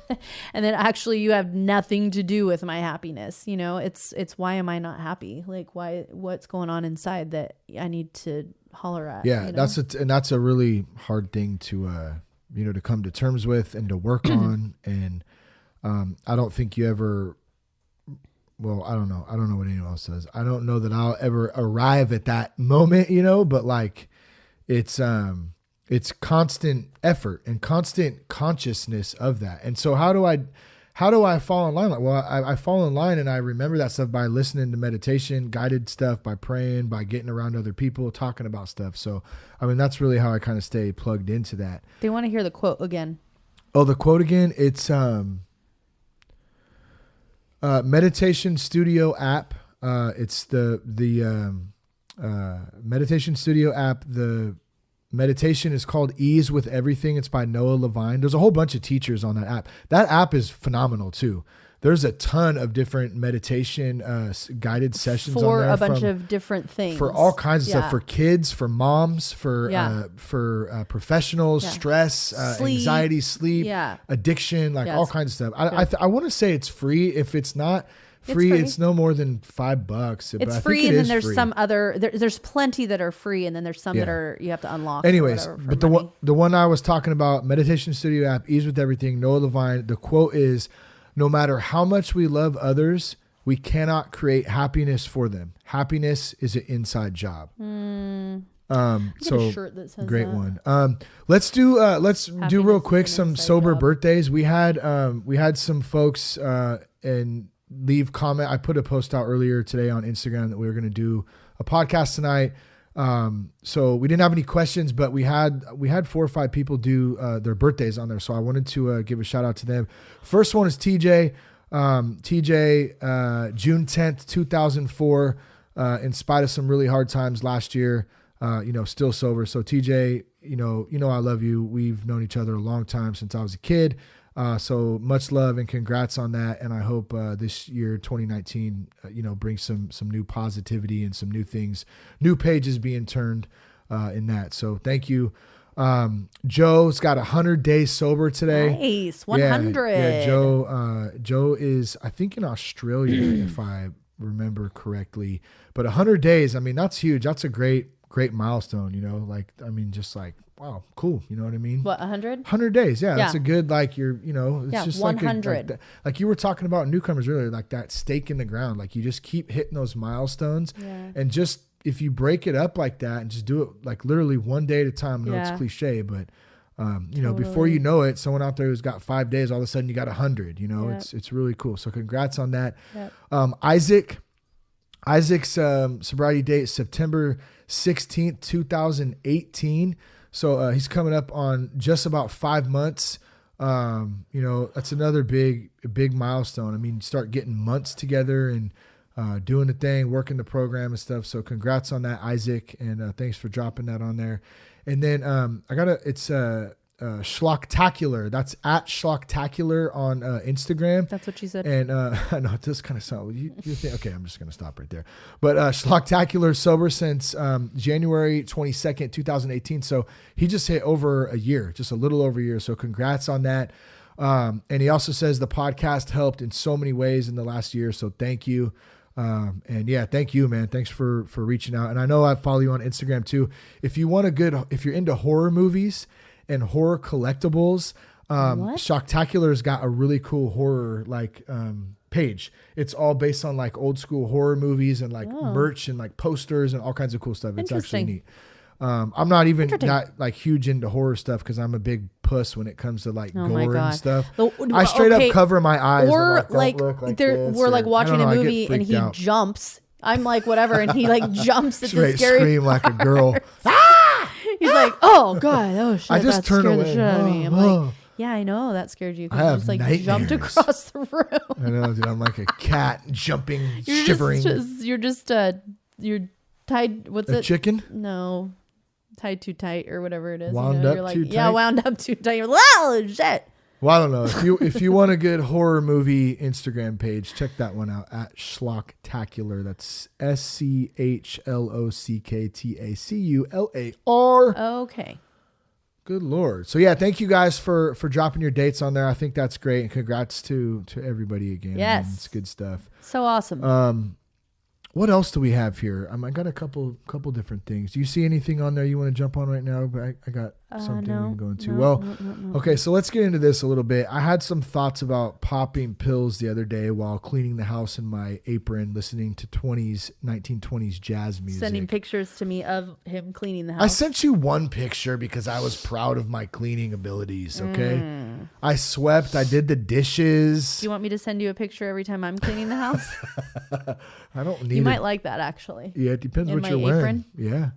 And then actually you have nothing to do with my happiness. You know, it's why am I not happy? Like what's going on inside that I need to holler at? Yeah. You know? That's a really hard thing to, to come to terms with and to work on. And I don't think you ever, well, I don't know what anyone else says. I don't know that I'll ever arrive at that moment, but like it's constant effort and constant consciousness of that. And so how do I fall in line? Like, well, I fall in line and I remember that stuff by listening to meditation, guided stuff, by praying, by getting around other people, talking about stuff. So, I mean, that's really how I kind of stay plugged into that. They want to hear the quote again. Oh, the quote again. It's, Meditation Studio app. It's the Meditation Studio app. The meditation is called Ease with Everything. It's by Noah Levine. There's a whole bunch of teachers on that app. That app is phenomenal too. There's a ton of different meditation guided sessions for on there a bunch of different things, for all kinds of stuff, for kids, for moms, for professionals, stress, anxiety, sleep, addiction, like all kinds of stuff. I want to say it's free. If it's not free, it's no more than $5. It's free, and then there's some other. There's plenty that are free, and then there's some that are you have to unlock. Anyways, but the one I was talking about, Meditation Studio app, Ease with Everything, Noah Levine. The quote is, "No matter how much we love others, we cannot create happiness for them. Happiness is an inside job." So a shirt that says great that. one. Let's do real quick some sober job. birthdays. We had some folks and leave comment. I put a post out earlier today on Instagram that we were going to do a podcast tonight. So we didn't have any questions, but we had 4 or 5 people do their birthdays on there. So I wanted to give a shout out to them. First one is TJ. June 10th, 2004. In spite of some really hard times last year, still sober. So TJ, I love you. We've known each other a long time, since I was a kid. So much love and congrats on that. And I hope this year, 2019, brings some new positivity and some new things, new pages being turned in that. So thank you. Joe's got 100 days sober today. Nice. 100. Yeah, Joe is, I think, in Australia, if I remember correctly. But 100 days, I mean, that's huge. That's a great milestone, just like, wow, cool. You know what I mean? What, 100? 100 days. Yeah. That's a good, it's just 100. Like you were talking about Newcomers earlier, like that stake in the ground. Like you just keep hitting those milestones and just, if you break it up like that and just do it like literally one day at a time, I know it's cliche, but before you know it, someone out there who's got 5 days, all of a sudden you got 100, it's really cool. So congrats on that. Yep. Isaac's sobriety date, September 16th, 2018. So he's coming up on just about 5 months. That's another big milestone. I mean, start getting months together and doing the thing, working the program and stuff. So congrats on that, Isaac. And thanks for dropping that on there. And then it's Schlocktacular. That's at Schlocktacular on Instagram. That's what you said. And I know it does kind of sound. You think, okay, I'm just going to stop right there. But Schlocktacular, sober since January 22nd, 2018. So he just hit over a year, just a little over a year. So congrats on that. And he also says the podcast helped in so many ways in the last year. So thank you. Thank you, man. Thanks for reaching out. And I know I follow you on Instagram too. If you're into horror movies and horror collectibles, Shocktacular's got a really cool horror page. It's all based on like old school horror movies and merch and like posters and all kinds of cool stuff. It's actually neat. I'm not even that like huge into horror stuff because I'm a big puss when it comes to like gore and stuff. I straight up cover my eyes. Or we're like watching a movie and he jumps. I'm like, whatever. And he like jumps at the scary scream like a girl. He's like, oh God, oh shit. I just that turned scared the away. shit out of me. I'm like, yeah, I know that scared you. I Because you have just like nightmares. jumped across the room. I know, dude. I'm like a cat jumping, shivering. You're tied. What's A it? chicken? No, tied too tight or whatever it is. Wound you're up like, too yeah, tight? wound up too tight. You're like, oh shit. Well, I don't know. If you want a good horror movie Instagram page, check that one out at Schlocktacular. That's SCHLOCKTACULAR. Okay. Good Lord. So yeah, thank you guys for dropping your dates on there. I think that's great. And congrats to everybody again. Yes. Man, it's good stuff. So awesome. What else do we have here? I got a couple different things. Do you see anything on there you want to jump on right now? But I got something we can go into. No. Okay, so let's get into this a little bit. I had some thoughts about popping pills the other day while cleaning the house in my apron, listening to 1920s jazz music. Sending pictures to me of him cleaning the house. I sent you one picture because I was proud of my cleaning abilities, okay? I swept. I did the dishes. Do you want me to send you a picture every time I'm cleaning the house? I don't need You it. might like that, actually. Yeah, it depends In what my you're wearing. apron? Yeah.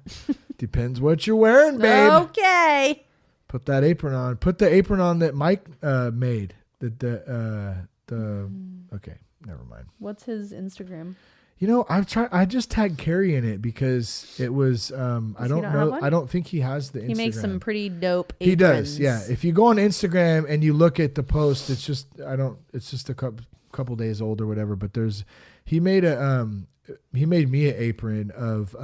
Depends what you're wearing, babe. Okay. Put that apron on. Put the apron on that Mike made. Okay, never mind. What's his Instagram? You know, I just tagged Carrie in it because it was I don't not know. have one? I don't think he has the Instagram. He makes some pretty dope aprons. He does, yeah. If you go on Instagram and you look at the post, it's just a couple days old or whatever, but he made me an apron of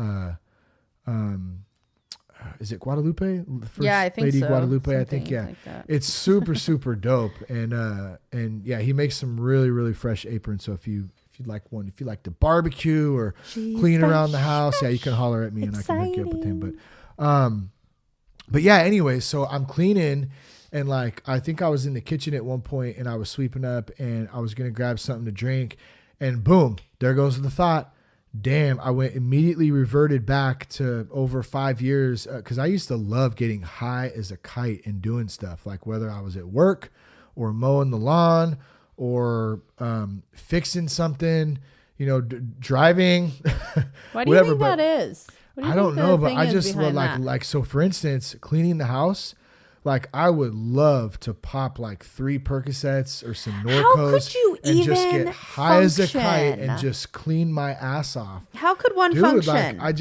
is it Guadalupe? Yeah, I think Lady so. Guadalupe, I think, yeah. Like that. It's super dope, and yeah, he makes some really fresh aprons. So if you'd like one, if you like to barbecue or clean around the house, yeah, you can holler at me and I can hook you up with him. But yeah, anyway, so I'm cleaning, and like I think I was in the kitchen at one point, and I was sweeping up, and I was gonna grab something to drink, and boom, there goes the thought. Damn, I immediately reverted back to over 5 years because I used to love getting high as a kite and doing stuff like whether I was at work or mowing the lawn or fixing something, driving. Why do you think that is? I don't know, but I just would like so. For instance, cleaning the house. Like I would love to pop like 3 Percocets or some Norcos and just get high as a kite and just clean my ass off. How could one function? Like I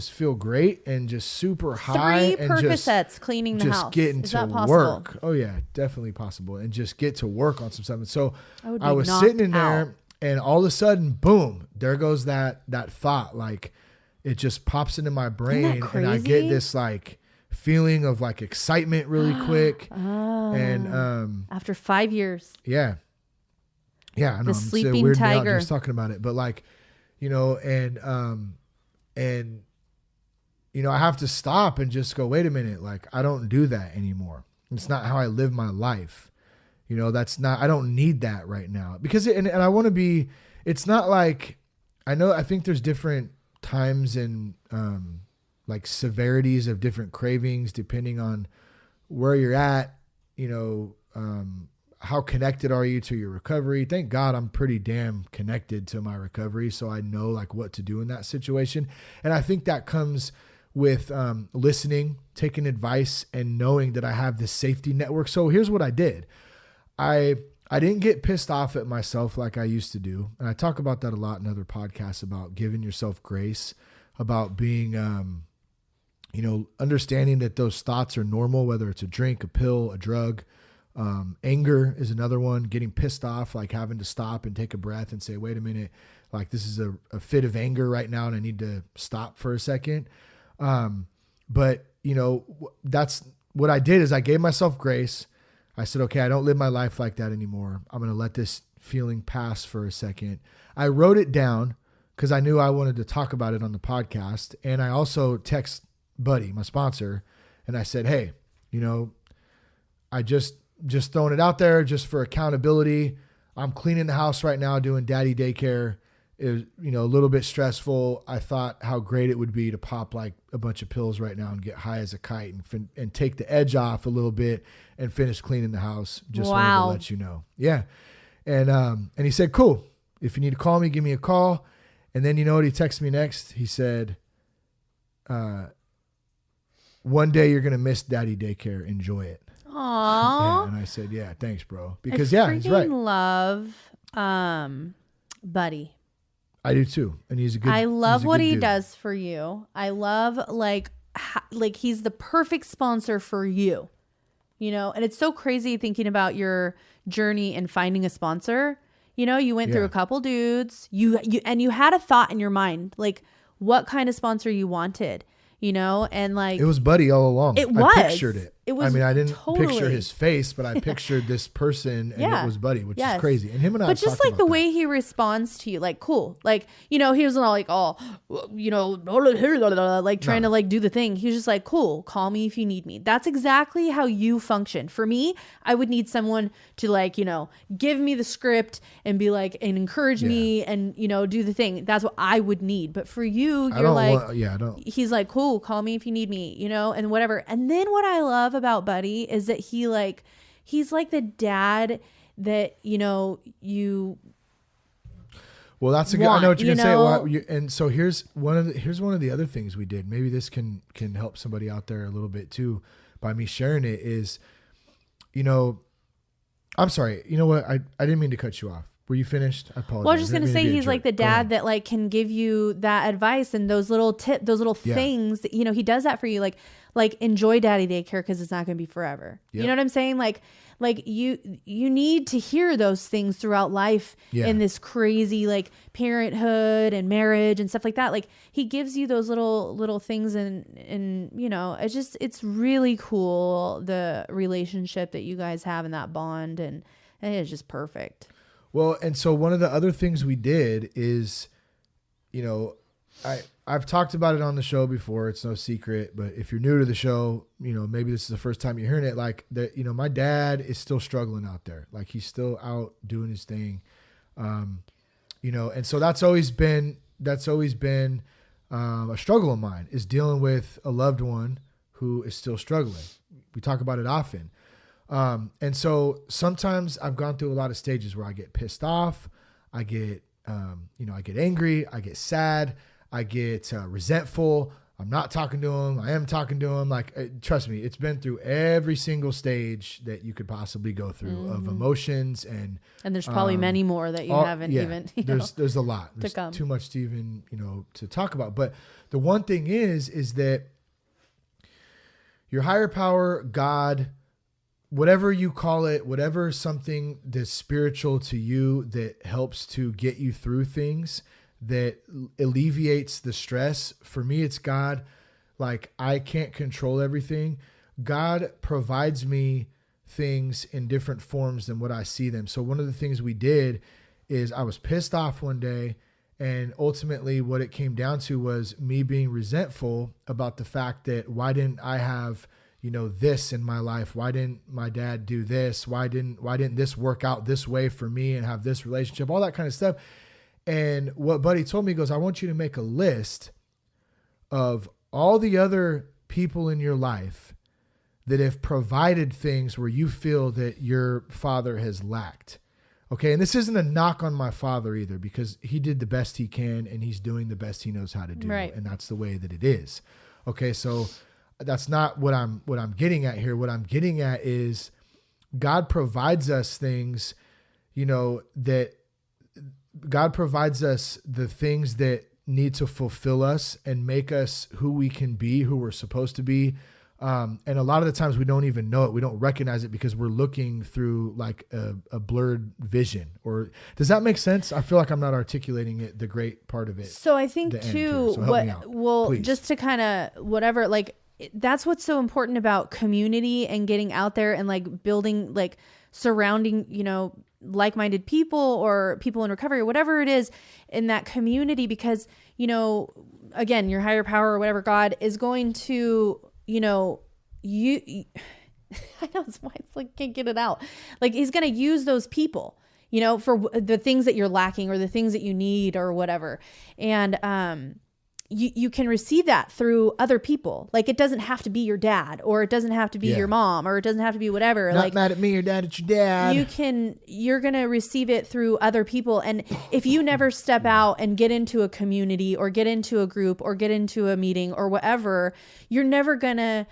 feel great and just super high 3 and Percocets cleaning the house. Just getting to work. Oh yeah, definitely possible. And just get to work on some stuff. So I was sitting in there and all of a sudden, boom, there goes that thought. Like it just pops into my brain and I get this like feeling of like excitement really quick. And after 5 years. Yeah. Yeah, I know. The sleeping weird tiger. Just talking about it. But like, and I have to stop and just go, wait a minute, like I don't do that anymore. It's not how I live my life. That's not, I don't need that right now. Because and I want to be, it's not like I think there's different times and like severities of different cravings depending on where you're at, how connected are you to your recovery? Thank God I'm pretty damn connected to my recovery. So I know like what to do in that situation. And I think that comes with listening, taking advice, and knowing that I have this safety network. So here's what I did. I didn't get pissed off at myself like I used to do. And I talk about that a lot in other podcasts about giving yourself grace, about being, understanding that those thoughts are normal, whether it's a drink, a pill, a drug. Anger is another one, getting pissed off, like having to stop and take a breath and say, wait a minute, like this is a fit of anger right now and I need to stop for a second. But that's what I did is I gave myself grace. I said, okay, I don't live my life like that anymore. I'm going to let this feeling pass for a second. I wrote it down because I knew I wanted to talk about it on the podcast. And I also text Buddy, my sponsor, and I said, hey, I just throwing it out there just for accountability. I'm cleaning the house right now, doing daddy daycare. It was, a little bit stressful. I thought how great it would be to pop like a bunch of pills right now and get high as a kite and take the edge off a little bit and finish cleaning the house. Just wanted to let you know. Yeah. And he said, cool. If you need to call me, give me a call. And then you know what he texted me next? He said, one day you're going to miss daddy daycare. Enjoy it. Aww. Yeah, and I said, yeah, thanks, bro. Because he's right. I love Buddy. I do too. And he's a good I love what he dude. does for you. I love like he's the perfect sponsor for you. You know, and it's so crazy thinking about your journey and finding a sponsor. You know, you went through a couple dudes. You had a thought in your mind, like what kind of sponsor you wanted, you know, and like it was Buddy all along. I pictured it. It was. I mean, I didn't totally picture his face, but I pictured this person, and it was Buddy, which is crazy. And him and I. But just like the way he responds to you, like cool, like you know, he was not like you know, like trying to like do the thing. He was just like cool. Call me if you need me. That's exactly how you function. For me, I would need someone to like you know give me the script and be like and encourage me and you know do the thing. That's what I would need. But for you, you're like I don't. He's like cool. Call me if you need me. You know, and whatever. And then what I love about Buddy is that he's like the dad that you know you well that's a good I know what you're gonna say and so here's one of the other things we did. Maybe this can help somebody out there a little bit too by me sharing it is you know I'm sorry you know what I didn't mean to cut you off. Were you finished? I apologize. Well, I was just going to say he's like the dad that like can give you that advice and those little things that, you know, he does that for you. Like enjoy daddy daycare because it's not going to be forever. Yep. You know what I'm saying? Like you need to hear those things throughout life in this crazy like parenthood and marriage and stuff like that. Like he gives you those little things and you know, it's really cool. The relationship that you guys have and that bond and it's just perfect. Well, and so one of the other things we did is, you know, I've talked about it on the show before. It's no secret, but if you're new to the show, you know, maybe this is the first time you're hearing it. Like that, you know, my dad is still struggling out there. Like he's still out doing his thing, you know, and so that's always been a struggle of mine is dealing with a loved one who is still struggling. We talk about it often. And so sometimes I've gone through a lot of stages where I get pissed off. I get, you know, I get angry. I get sad. I get resentful. I'm not talking to him. I am talking to him. Like, trust me, it's been through every single stage that you could possibly go through of emotions. And there's probably many more that you haven't even, there's a lot. There's too much to even, you know, to talk about. But the one thing is that your higher power, God, whatever you call it, whatever something that's spiritual to you that helps to get you through things, that alleviates the stress. For me, it's God. Like I can't control everything. God provides me things in different forms than what I see them. So one of the things we did is I was pissed off one day, and ultimately what it came down to was me being resentful about the fact that why didn't I have, you know, this in my life? Why didn't my dad do this? Why didn't this work out this way for me and have this relationship, all that kind of stuff. And what Buddy told me, he goes, I want you to make a list of all the other people in your life that have provided things where you feel that your father has lacked. Okay. And this isn't a knock on my father either, because he did the best he can and he's doing the best he knows how to do. Right. And that's the way that it is. Okay. So that's not what I'm getting at here. What I'm getting at is God provides us things, you know, that God provides us the things that need to fulfill us and make us who we can be, who we're supposed to be. And a lot of the times we don't even know it. We don't recognize it because we're looking through like a blurred vision. Or does that make sense? I feel like I'm not articulating it, the great part of it. So I think too, please. Just to kind of whatever, like that's what's so important about community and getting out there and like building, like surrounding, you know, like-minded people or people in recovery or whatever it is in that community, because, you know, again, your higher power or whatever, God is going to, you know, I know it's why it's like, can't get it out. Like he's going to use those people, you know, for the things that you're lacking or the things that you need or whatever. And, you can receive that through other people. Like, it doesn't have to be your dad, or it doesn't have to be your mom, or it doesn't have to be whatever. Not like, mad at me, your dad, it's your dad. You're going to receive it through other people. And if you never step out and get into a community or get into a group or get into a meeting or whatever, you're never going to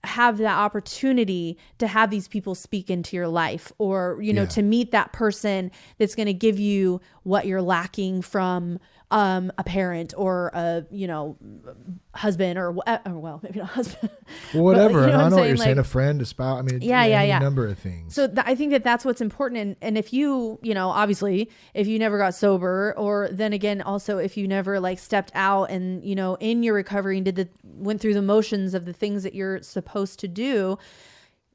have that opportunity to have these people speak into your life, or, to meet that person that's going to give you what you're lacking from a parent or a, husband or well, maybe not husband. Well, whatever. But, I know what you're like, saying. A friend, a spouse. I mean, any number of things. So I think that that's what's important. And if you, obviously, if you never got sober, or then again, also if you never like stepped out and, in your recovery and went through the motions of the things that you're supposed to do,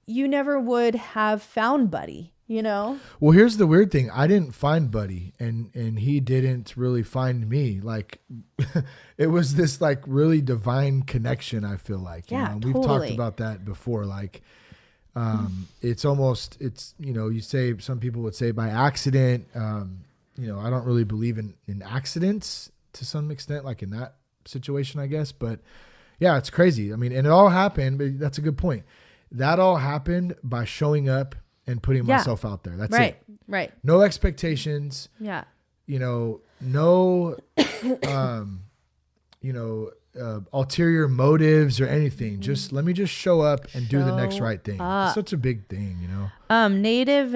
you never would have found Buddy. Well, here's the weird thing. I didn't find Buddy, and he didn't really find me. Like, it was this like really divine connection, I feel like. Totally. We've talked about that before. Like, it's you say, some people would say by accident. I don't really believe in accidents to some extent, like in that situation, I guess. But yeah, it's crazy. I mean, and it all happened, but that's a good point. That all happened by showing up and putting myself out there. That's it. Right. No expectations. Yeah. No, ulterior motives or anything. Just let me just show up and do the next right thing. It's such a big thing, Native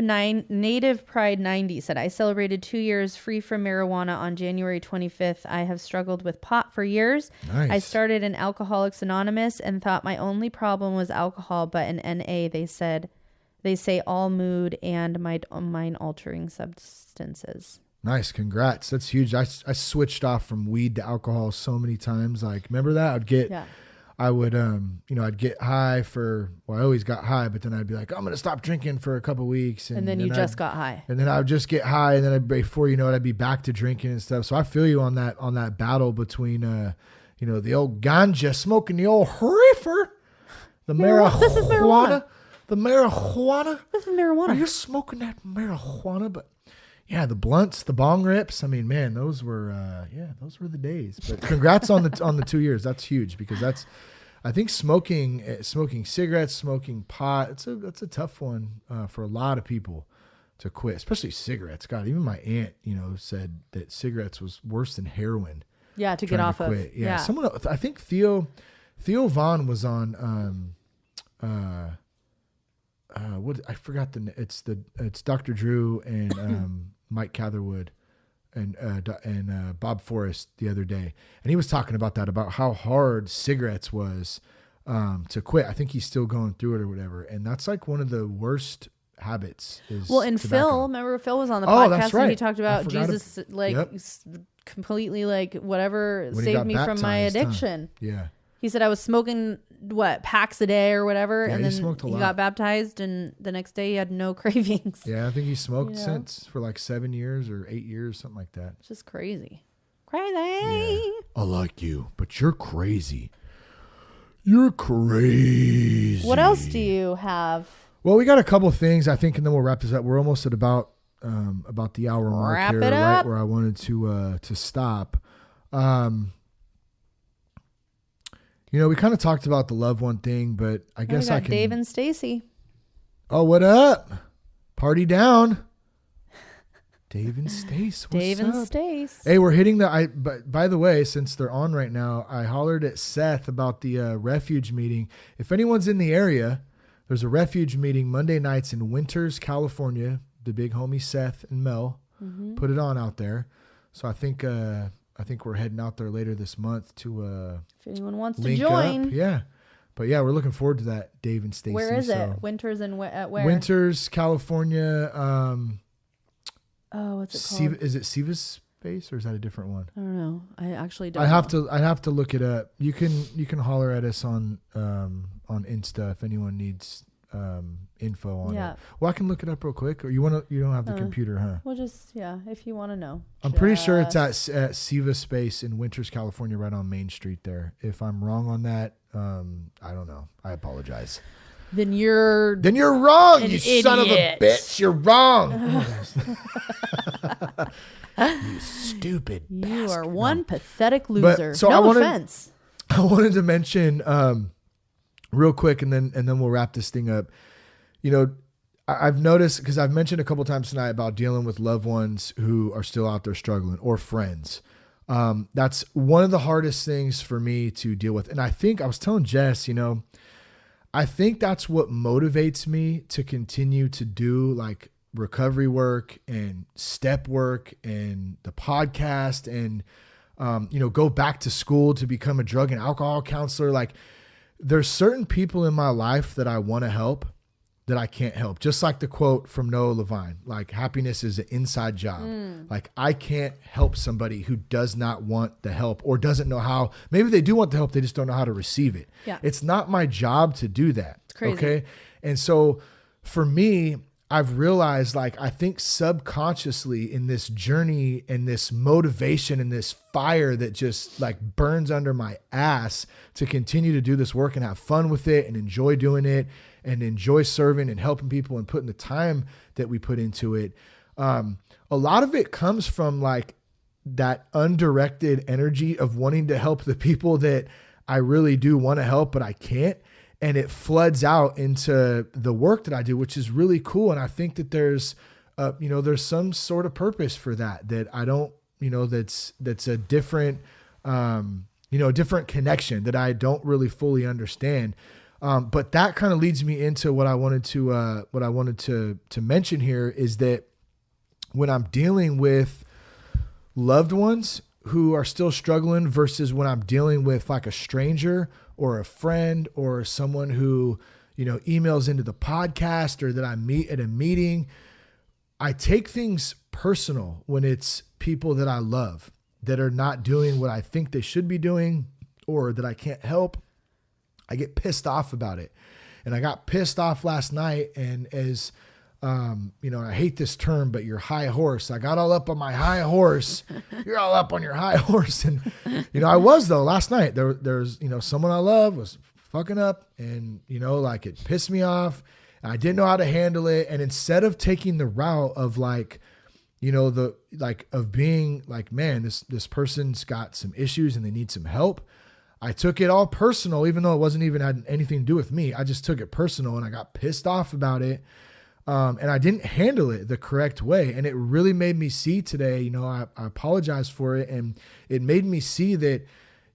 Pride 90 said, I celebrated 2 years free from marijuana on January 25th. I have struggled with pot for years. Nice. I started in Alcoholics Anonymous and thought my only problem was alcohol, but in NA they say all mood and mind altering substances. Nice. Congrats. That's huge. I switched off from weed to alcohol so many times. Like, remember that? I'd get high I always got high, but then I'd be like, I'm going to stop drinking for a couple weeks. And then you just got high. And then I would just get high. And then before you know it, I'd be back to drinking and stuff. So I feel you on that battle between, the old ganja, smoking the old reefer, the marijuana. This is marijuana. The marijuana. This is marijuana. Are you smoking that marijuana? But yeah, the blunts, the bong rips. I mean, man, those were the days. But congrats on the 2 years. That's huge, because I think smoking cigarettes, smoking pot. That's a tough one for a lot of people to quit, especially cigarettes. God, even my aunt, said that cigarettes was worse than heroin. Yeah, to get off of. Yeah, someone else, I think Theo Vaughn was on. I forgot it's Dr. Drew and Mike Catherwood and Bob Forrest the other day, and he was talking about that, about how hard cigarettes was to quit. I think he's still going through it or whatever, and that's like one of the worst habits. Remember Phil was on the podcast and he talked about Jesus completely like whatever when saved me from my addiction. Yeah. He said I was smoking packs a day or whatever, and then he got baptized, and the next day he had no cravings. Yeah, I think he smoked since for like 7 years or 8 years, something like that. It's just crazy. Crazy. Yeah. I like you, but you're crazy. You're crazy. What else do you have? Well, we got a couple things, I think, and then we'll wrap this up. We're almost at about the hour mark here, right where I wanted to stop. We kind of talked about the loved one thing, but I guess I can. Dave and Stacy. Oh, what up? Party down. Dave and Stace. What's up? Stace. Hey, we're hitting by the way, since they're on right now, I hollered at Seth about the refuge meeting. If anyone's in the area, there's a refuge meeting Monday nights in Winters, California. The big homie Seth and Mel put it on out there. So I think we're heading out there later this month to if anyone wants to join. Up. Yeah. But yeah, we're looking forward to that, Dave and Stacy. Where is it? Winters and at where? Winters, California. What's it called? Is it Siva's Space or is that a different one? I don't know. I actually don't. I have to look it up. You can holler at us on Insta if anyone needs info on it. Well, I can look it up real quick. Or you don't have the computer, huh? Well, just if you want to know. I'm pretty sure it's at Siva Space in Winters, California, right on Main Street there. If I'm wrong on that, I don't know. I apologize. Then you're wrong, you idiot. Son of a bitch. You're wrong. You stupid You bastard. are one No. pathetic loser. so no offense. I wanted to mention real quick, and then we'll wrap this thing up. You know, I've noticed, because I've mentioned a couple times tonight about dealing with loved ones who are still out there struggling, or friends. That's one of the hardest things for me to deal with. And I think I was telling Jess, you know, I think that's what motivates me to continue to do like recovery work and step work and the podcast and, you know, go back to school to become a drug and alcohol counselor. Like, there's certain people in my life that I want to help that I can't help. Just like the quote from Noah Levine, like, happiness is an inside job. Like, I can't help somebody who does not want the help or doesn't know how. Maybe they do want the help, they just don't know how to receive it. Yeah. It's not my job to do that. It's crazy. Okay. And so for me, I've realized, like, I think subconsciously in this journey and this motivation and this fire that just like burns under my ass to continue to do this work and have fun with it and enjoy doing it and enjoy serving and helping people and putting the time that we put into it. A lot of it comes from like that undirected energy of wanting to help the people that I really do want to help, but I can't. And it floods out into the work that I do, which is really cool. And I think that there's, you know, there's some sort of purpose for that I don't, you know, that's a different, you know, different connection that I don't really fully understand. But that kind of leads me into what I wanted to mention here is that when I'm dealing with loved ones who are still struggling versus when I'm dealing with like a stranger or a friend or someone who, you know, emails into the podcast or that I meet at a meeting, I take things personal when it's people that I love that are not doing what I think they should be doing or that I can't help. I get pissed off about it. And I got pissed off last night. And as, you know, I hate this term, but your high horse, I got all up on my high horse. You're all up on your high horse. And, you know, I was though last night there's, you know, someone I love was fucking up and, you know, like it pissed me off. I didn't know how to handle it. And instead of taking the route of like, you know, the, like of being like, man, this person's got some issues and they need some help. I took it all personal, even though it wasn't even had anything to do with me. I just took it personal and I got pissed off about it. And I didn't handle it the correct way. And it really made me see today, you know, I apologize for it. And it made me see that,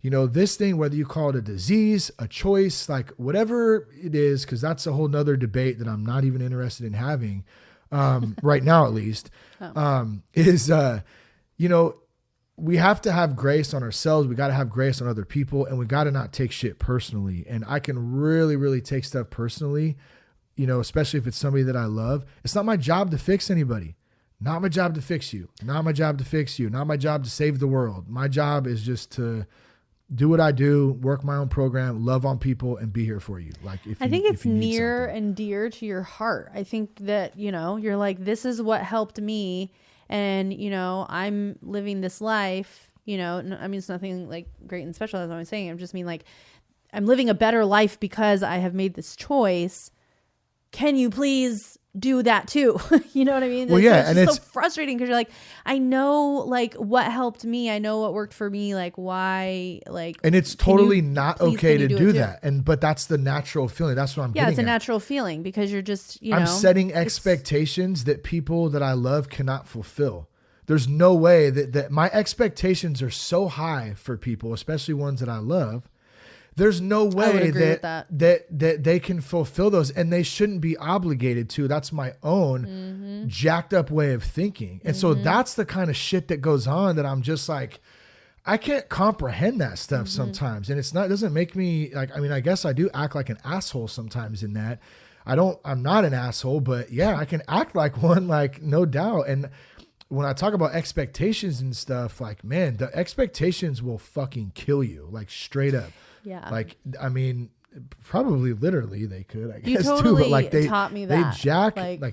you know, this thing, whether you call it a disease, a choice, like whatever it is, because that's a whole nother debate that I'm not even interested in having right now, at least, is, you know, we have to have grace on ourselves. We got to have grace on other people, and we got to not take shit personally. And I can really, really take stuff personally, you know, especially if it's somebody that I love. It's not my job to fix anybody. Not my job to fix you. Not my job to fix you. Not my job to save the world. My job is just to do what I do, work my own program, love on people, and be here for you. Like, I think it's near and dear to your heart. I think that, you know, you're like, this is what helped me. And, you know, I'm living this life, you know, I mean, it's nothing like great and special. That's what I'm saying. I'm just mean like, I'm living a better life because I have made this choice. Can you please do that too? You know what I mean? Well, yeah. And it's so frustrating because you're like, I know like what helped me. I know what worked for me. Like why, like, and it's totally not okay to do that. But that's the natural feeling. That's what I'm getting it's a at. natural feeling because you're just, you know, I'm setting expectations that people that I love cannot fulfill. There's no way that my expectations are so high for people, especially ones that I love. There's no way that they can fulfill those, and they shouldn't be obligated to. That's my own jacked up way of thinking. And so that's the kind of shit that goes on that I'm just like, I can't comprehend that stuff sometimes. And it doesn't make me like, I mean, I guess I do act like an asshole sometimes in that. I'm not an asshole, but yeah, I can act like one, like no doubt. And when I talk about expectations and stuff, like, man, the expectations will fucking kill you, like straight up. Yeah. Like, I mean, probably literally they could, I guess, you totally too. But like they taught me that.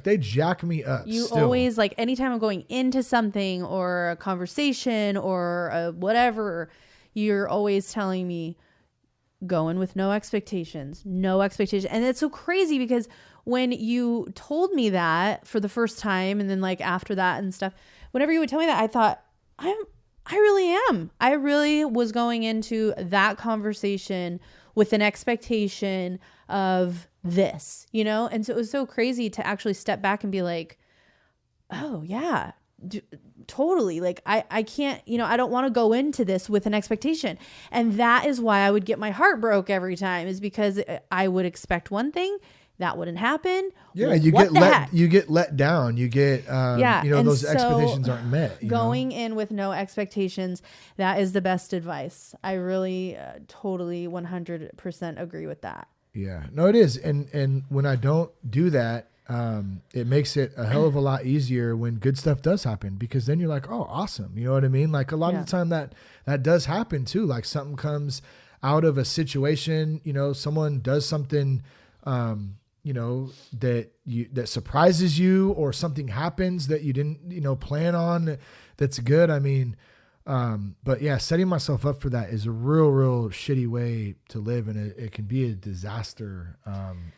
They jack me up. You still. always, like, anytime I'm going into something or a conversation or a whatever, you're always telling me, go in with no expectations. And it's so crazy because when you told me that for the first time, and then like after that and stuff, whenever you would tell me that, I thought, I really am. I really was going into that conversation with an expectation of this, you know? And so it was so crazy to actually step back and be like, oh yeah, totally. Like I can't, you know, I don't want to go into this with an expectation. And that is why I would get my heart broke every time, is because I would expect one thing that wouldn't happen. Yeah. Well, you get let down. You get, you know, those expectations aren't met. Going in with no expectations, that is the best advice. I really totally 100% agree with that. Yeah, no, it is. And when I don't do that, it makes it a hell of a lot easier when good stuff does happen, because then you're like, oh, awesome. You know what I mean? Like a lot of the time that does happen too. Like something comes out of a situation, you know, someone does something, you know, that surprises you, or something happens that you didn't, you know, plan on. That's good. I mean, but yeah, setting myself up for that is a real shitty way to live. And it can be a disaster,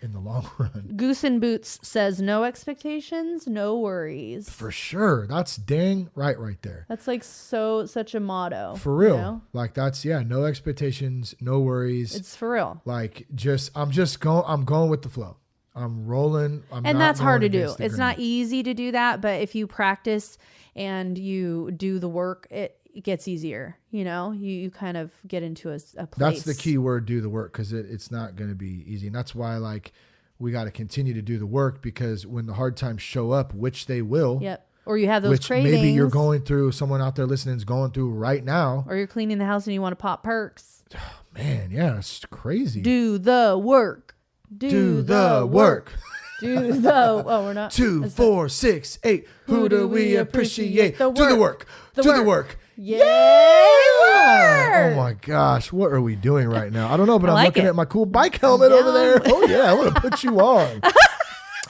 in the long run. Goose and Boots says, no expectations, no worries. For sure. That's dang right there. That's like such a motto. For real. You know? Like that's, no expectations, no worries. It's for real. Like I'm going with the flow. I'm rolling. And that's hard to do. It's not easy to do that, but if you practice and you do the work, it gets easier. You know, you kind of get into a place. That's the key word, do the work, because it's not going to be easy. And that's why, like, we got to continue to do the work, because when the hard times show up, which they will. Yep. Or you have those cravings. Maybe you're going through, someone out there listening is going through right now. Or you're cleaning the house and you want to pop perks. Oh, man, yeah, it's crazy. Do the work. Do the work. Do the, we're not. 2, 4, 6, 8. Who do we appreciate? Do the work. Do the work. Yay! Oh my gosh, what are we doing right now? I don't know, but I'm looking at my cool bike helmet over there. Oh yeah, I want to put you on.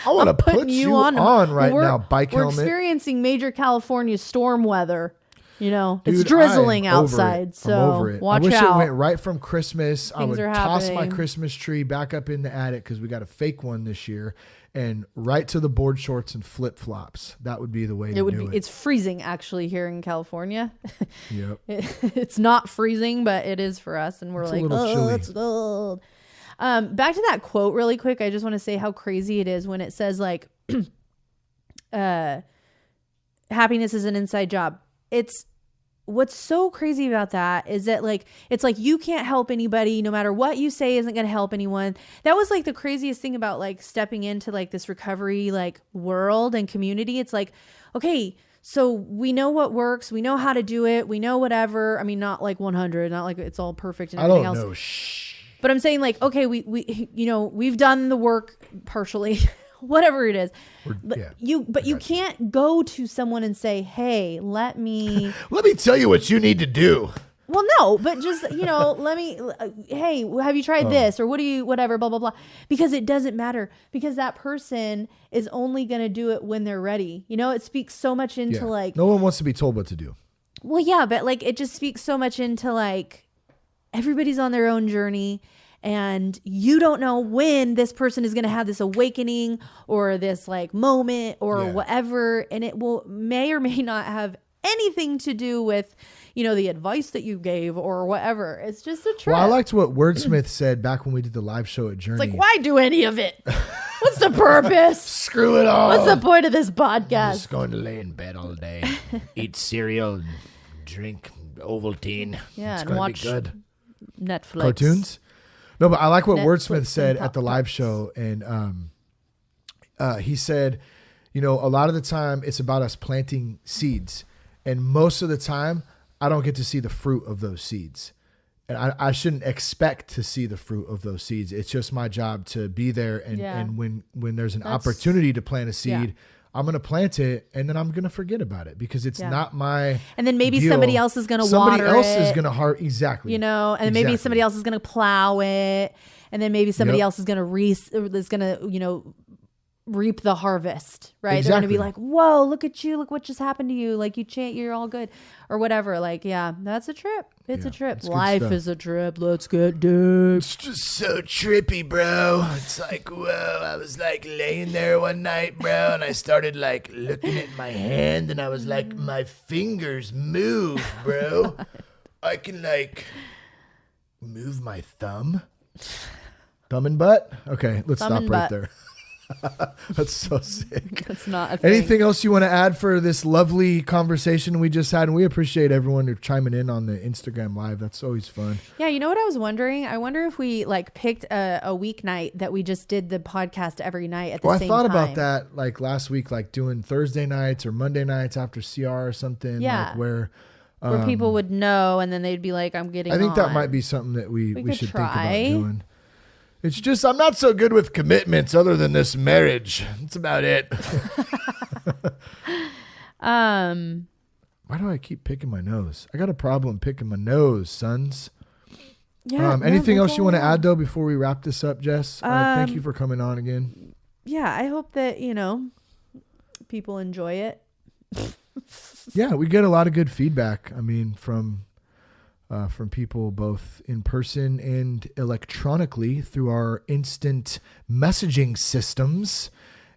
I want to put you on right now, bike helmet. We're experiencing major California storm weather. You know, dude, it's drizzling outside, so watch out. I wish it went right from Christmas. I would toss my Christmas tree back up in the attic, because we got a fake one this year, and right to the board shorts and flip flops. That would be the way to do it. It's freezing actually here in California. Yep. It's not freezing, but it is for us, and we're like, oh, it's cold. Back to that quote really quick. I just want to say how crazy it is when it says like, happiness is an inside job. It's what's so crazy about that is that like, it's like you can't help anybody, no matter what you say isn't going to help anyone. That was like the craziest thing about like stepping into like this recovery like world and community. It's like, okay, so we know what works, we know how to do it, we know whatever. I mean, not like 100, not like it's all perfect and everything else. I don't know. But I'm saying like, okay, we you know, we've done the work partially. Whatever it is, you can't go to someone and say, hey, let me tell you what you need to do. Well, no, but just, you know, hey, have you tried this, or whatever, blah, blah, blah, because it doesn't matter, because that person is only going to do it when they're ready. You know, it speaks so much into like, no one wants to be told what to do. Well, yeah, but like, it just speaks so much into like, everybody's on their own journey. And you don't know when this person is going to have this awakening or this like moment or whatever. And it may or may not have anything to do with, you know, the advice that you gave or whatever. It's just a trip. Well, I liked what Wordsmith said back when we did the live show at Journey. It's like, why do any of it? What's the purpose? Screw it all. What's the point of this podcast? I'm just going to lay in bed all day, eat cereal, and drink Ovaltine. Yeah, it's and watch good. Netflix. Cartoons? No, but I like what Wordsmith said at the live show. And he said, you know, a lot of the time it's about us planting seeds. And most of the time, I don't get to see the fruit of those seeds. And I shouldn't expect to see the fruit of those seeds. It's just my job to be there. And when there's an opportunity to plant a seed, I'm going to plant it, and then I'm going to forget about it, because it's not my And then maybe deal. Somebody else is going to water it. Somebody else is going to exactly. You know, and maybe somebody else is going to plow it, and then maybe somebody else is going to you know, reap the harvest, right? Exactly. They're going to be like, whoa, look at you. Look what just happened to you. Like you're all good or whatever. Like, yeah, that's a trip. It's a trip. Life is a trip. Let's get deep. It's just so trippy, bro. It's like, whoa, I was like laying there one night, bro, and I started like looking at my hand and I was like, my fingers move, bro. I can like move my thumb. Thumb and butt? Okay, let's stop right there. That's so sick. That's not a thing. Anything else you want to add for this lovely conversation we just had? And we appreciate everyone who chiming in on the Instagram live. That's always fun. Yeah, you know what I was wondering? I wonder if we like picked a weeknight that we just did the podcast every night at the same time. I thought about that like last week, like doing Thursday nights or Monday nights after CR or something. Yeah. Like where people would know and then they'd be like, I'm getting I think on. that might be something that we should think about doing. It's just, I'm not so good with commitments other than this marriage. That's about it. Why do I keep picking my nose? I got a problem picking my nose, sons. Yeah. Anything else you want to add though before we wrap this up, Jess? Thank you for coming on again. Yeah, I hope that, people enjoy it. Yeah, we get a lot of good feedback. I mean, from people both in person and electronically through our instant messaging systems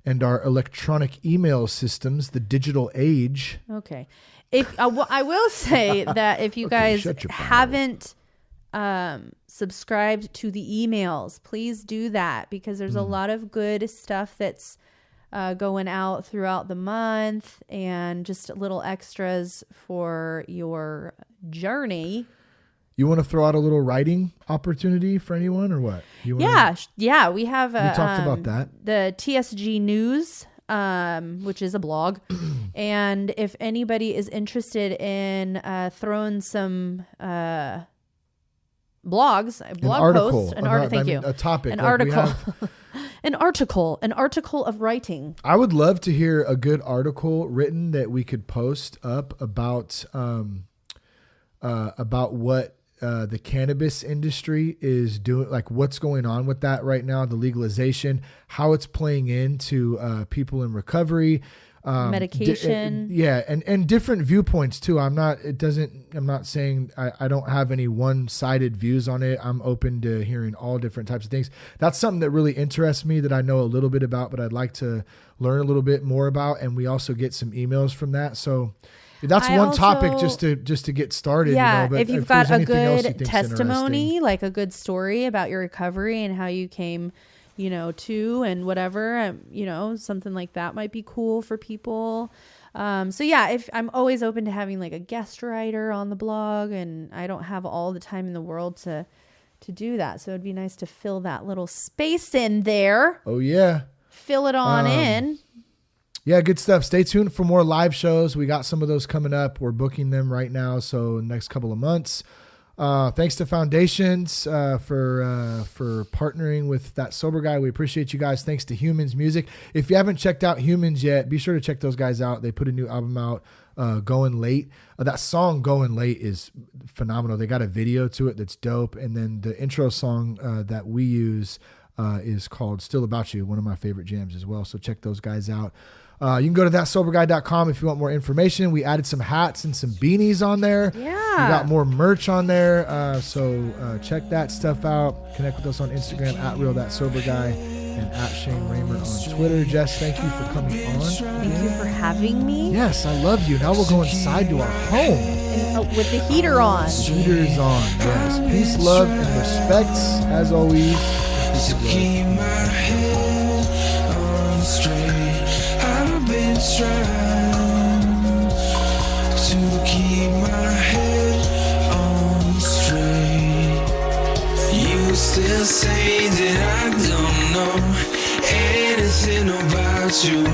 and our electronic email systems, the digital age. Okay. I will say that if you guys haven't subscribed to the emails, please do that because there's a lot of good stuff that's going out throughout the month and just little extras for your journey. You want to throw out a little writing opportunity for anyone or what? Yeah. We have we talked about that. The TSG News, which is a blog. And if anybody is interested in throwing some blog posts, a topic, an article. An article of writing. I would love to hear a good article written that we could post up about what the cannabis industry is doing, like what's going on with that right now, the legalization, how it's playing into people in recovery, medication. And different viewpoints too. I'm not saying I don't have any one-sided views on it. I'm open to hearing all different types of things. That's something that really interests me that I know a little bit about, but I'd like to learn a little bit more about. And we also get some emails from that. So that's one topic just to get started. Yeah, but if you've got a good testimony, like a good story about your recovery and how you came, to and whatever, something like that might be cool for people. If I'm always open to having like a guest writer on the blog, and I don't have all the time in the world to do that. So it'd be nice to fill that little space in there. Oh yeah. Fill it on in. Yeah, good stuff. Stay tuned for more live shows. We got some of those coming up. We're booking them right now, so next couple of months. Thanks to Foundations for partnering with That Sober Guy. We appreciate you guys. Thanks to Humans Music. If you haven't checked out Humans yet, be sure to check those guys out. They put a new album out, Going Late. That song, Going Late, is phenomenal. They got a video to it that's dope. And then the intro song that we use is called Still About You, one of my favorite jams as well. So check those guys out. You can go to thatsoberguy.com if you want more information. We added some hats and some beanies on there. Yeah. We got more merch on there. So check that stuff out. Connect with us on Instagram at RealThatSoberGuy and at Shane Raymer on Twitter. Jess, thank you for coming on. Thank you for having me. Yes, I love you. Now we'll go inside to our home. And, with the heater on. The heater is on, yes. Peace, love, and respects, as always. Keep my head on straight. I've been trying to keep my head on straight. You still say that I don't know anything about you.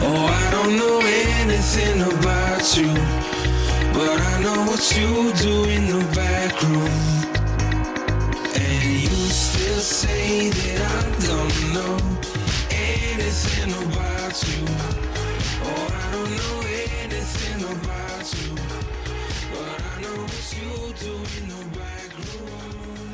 Oh, I don't know anything about you, but I know what you do in the back room. And you still say that I don't know anything about you. Oh, I don't know anything about you, but I know what you do in the back room.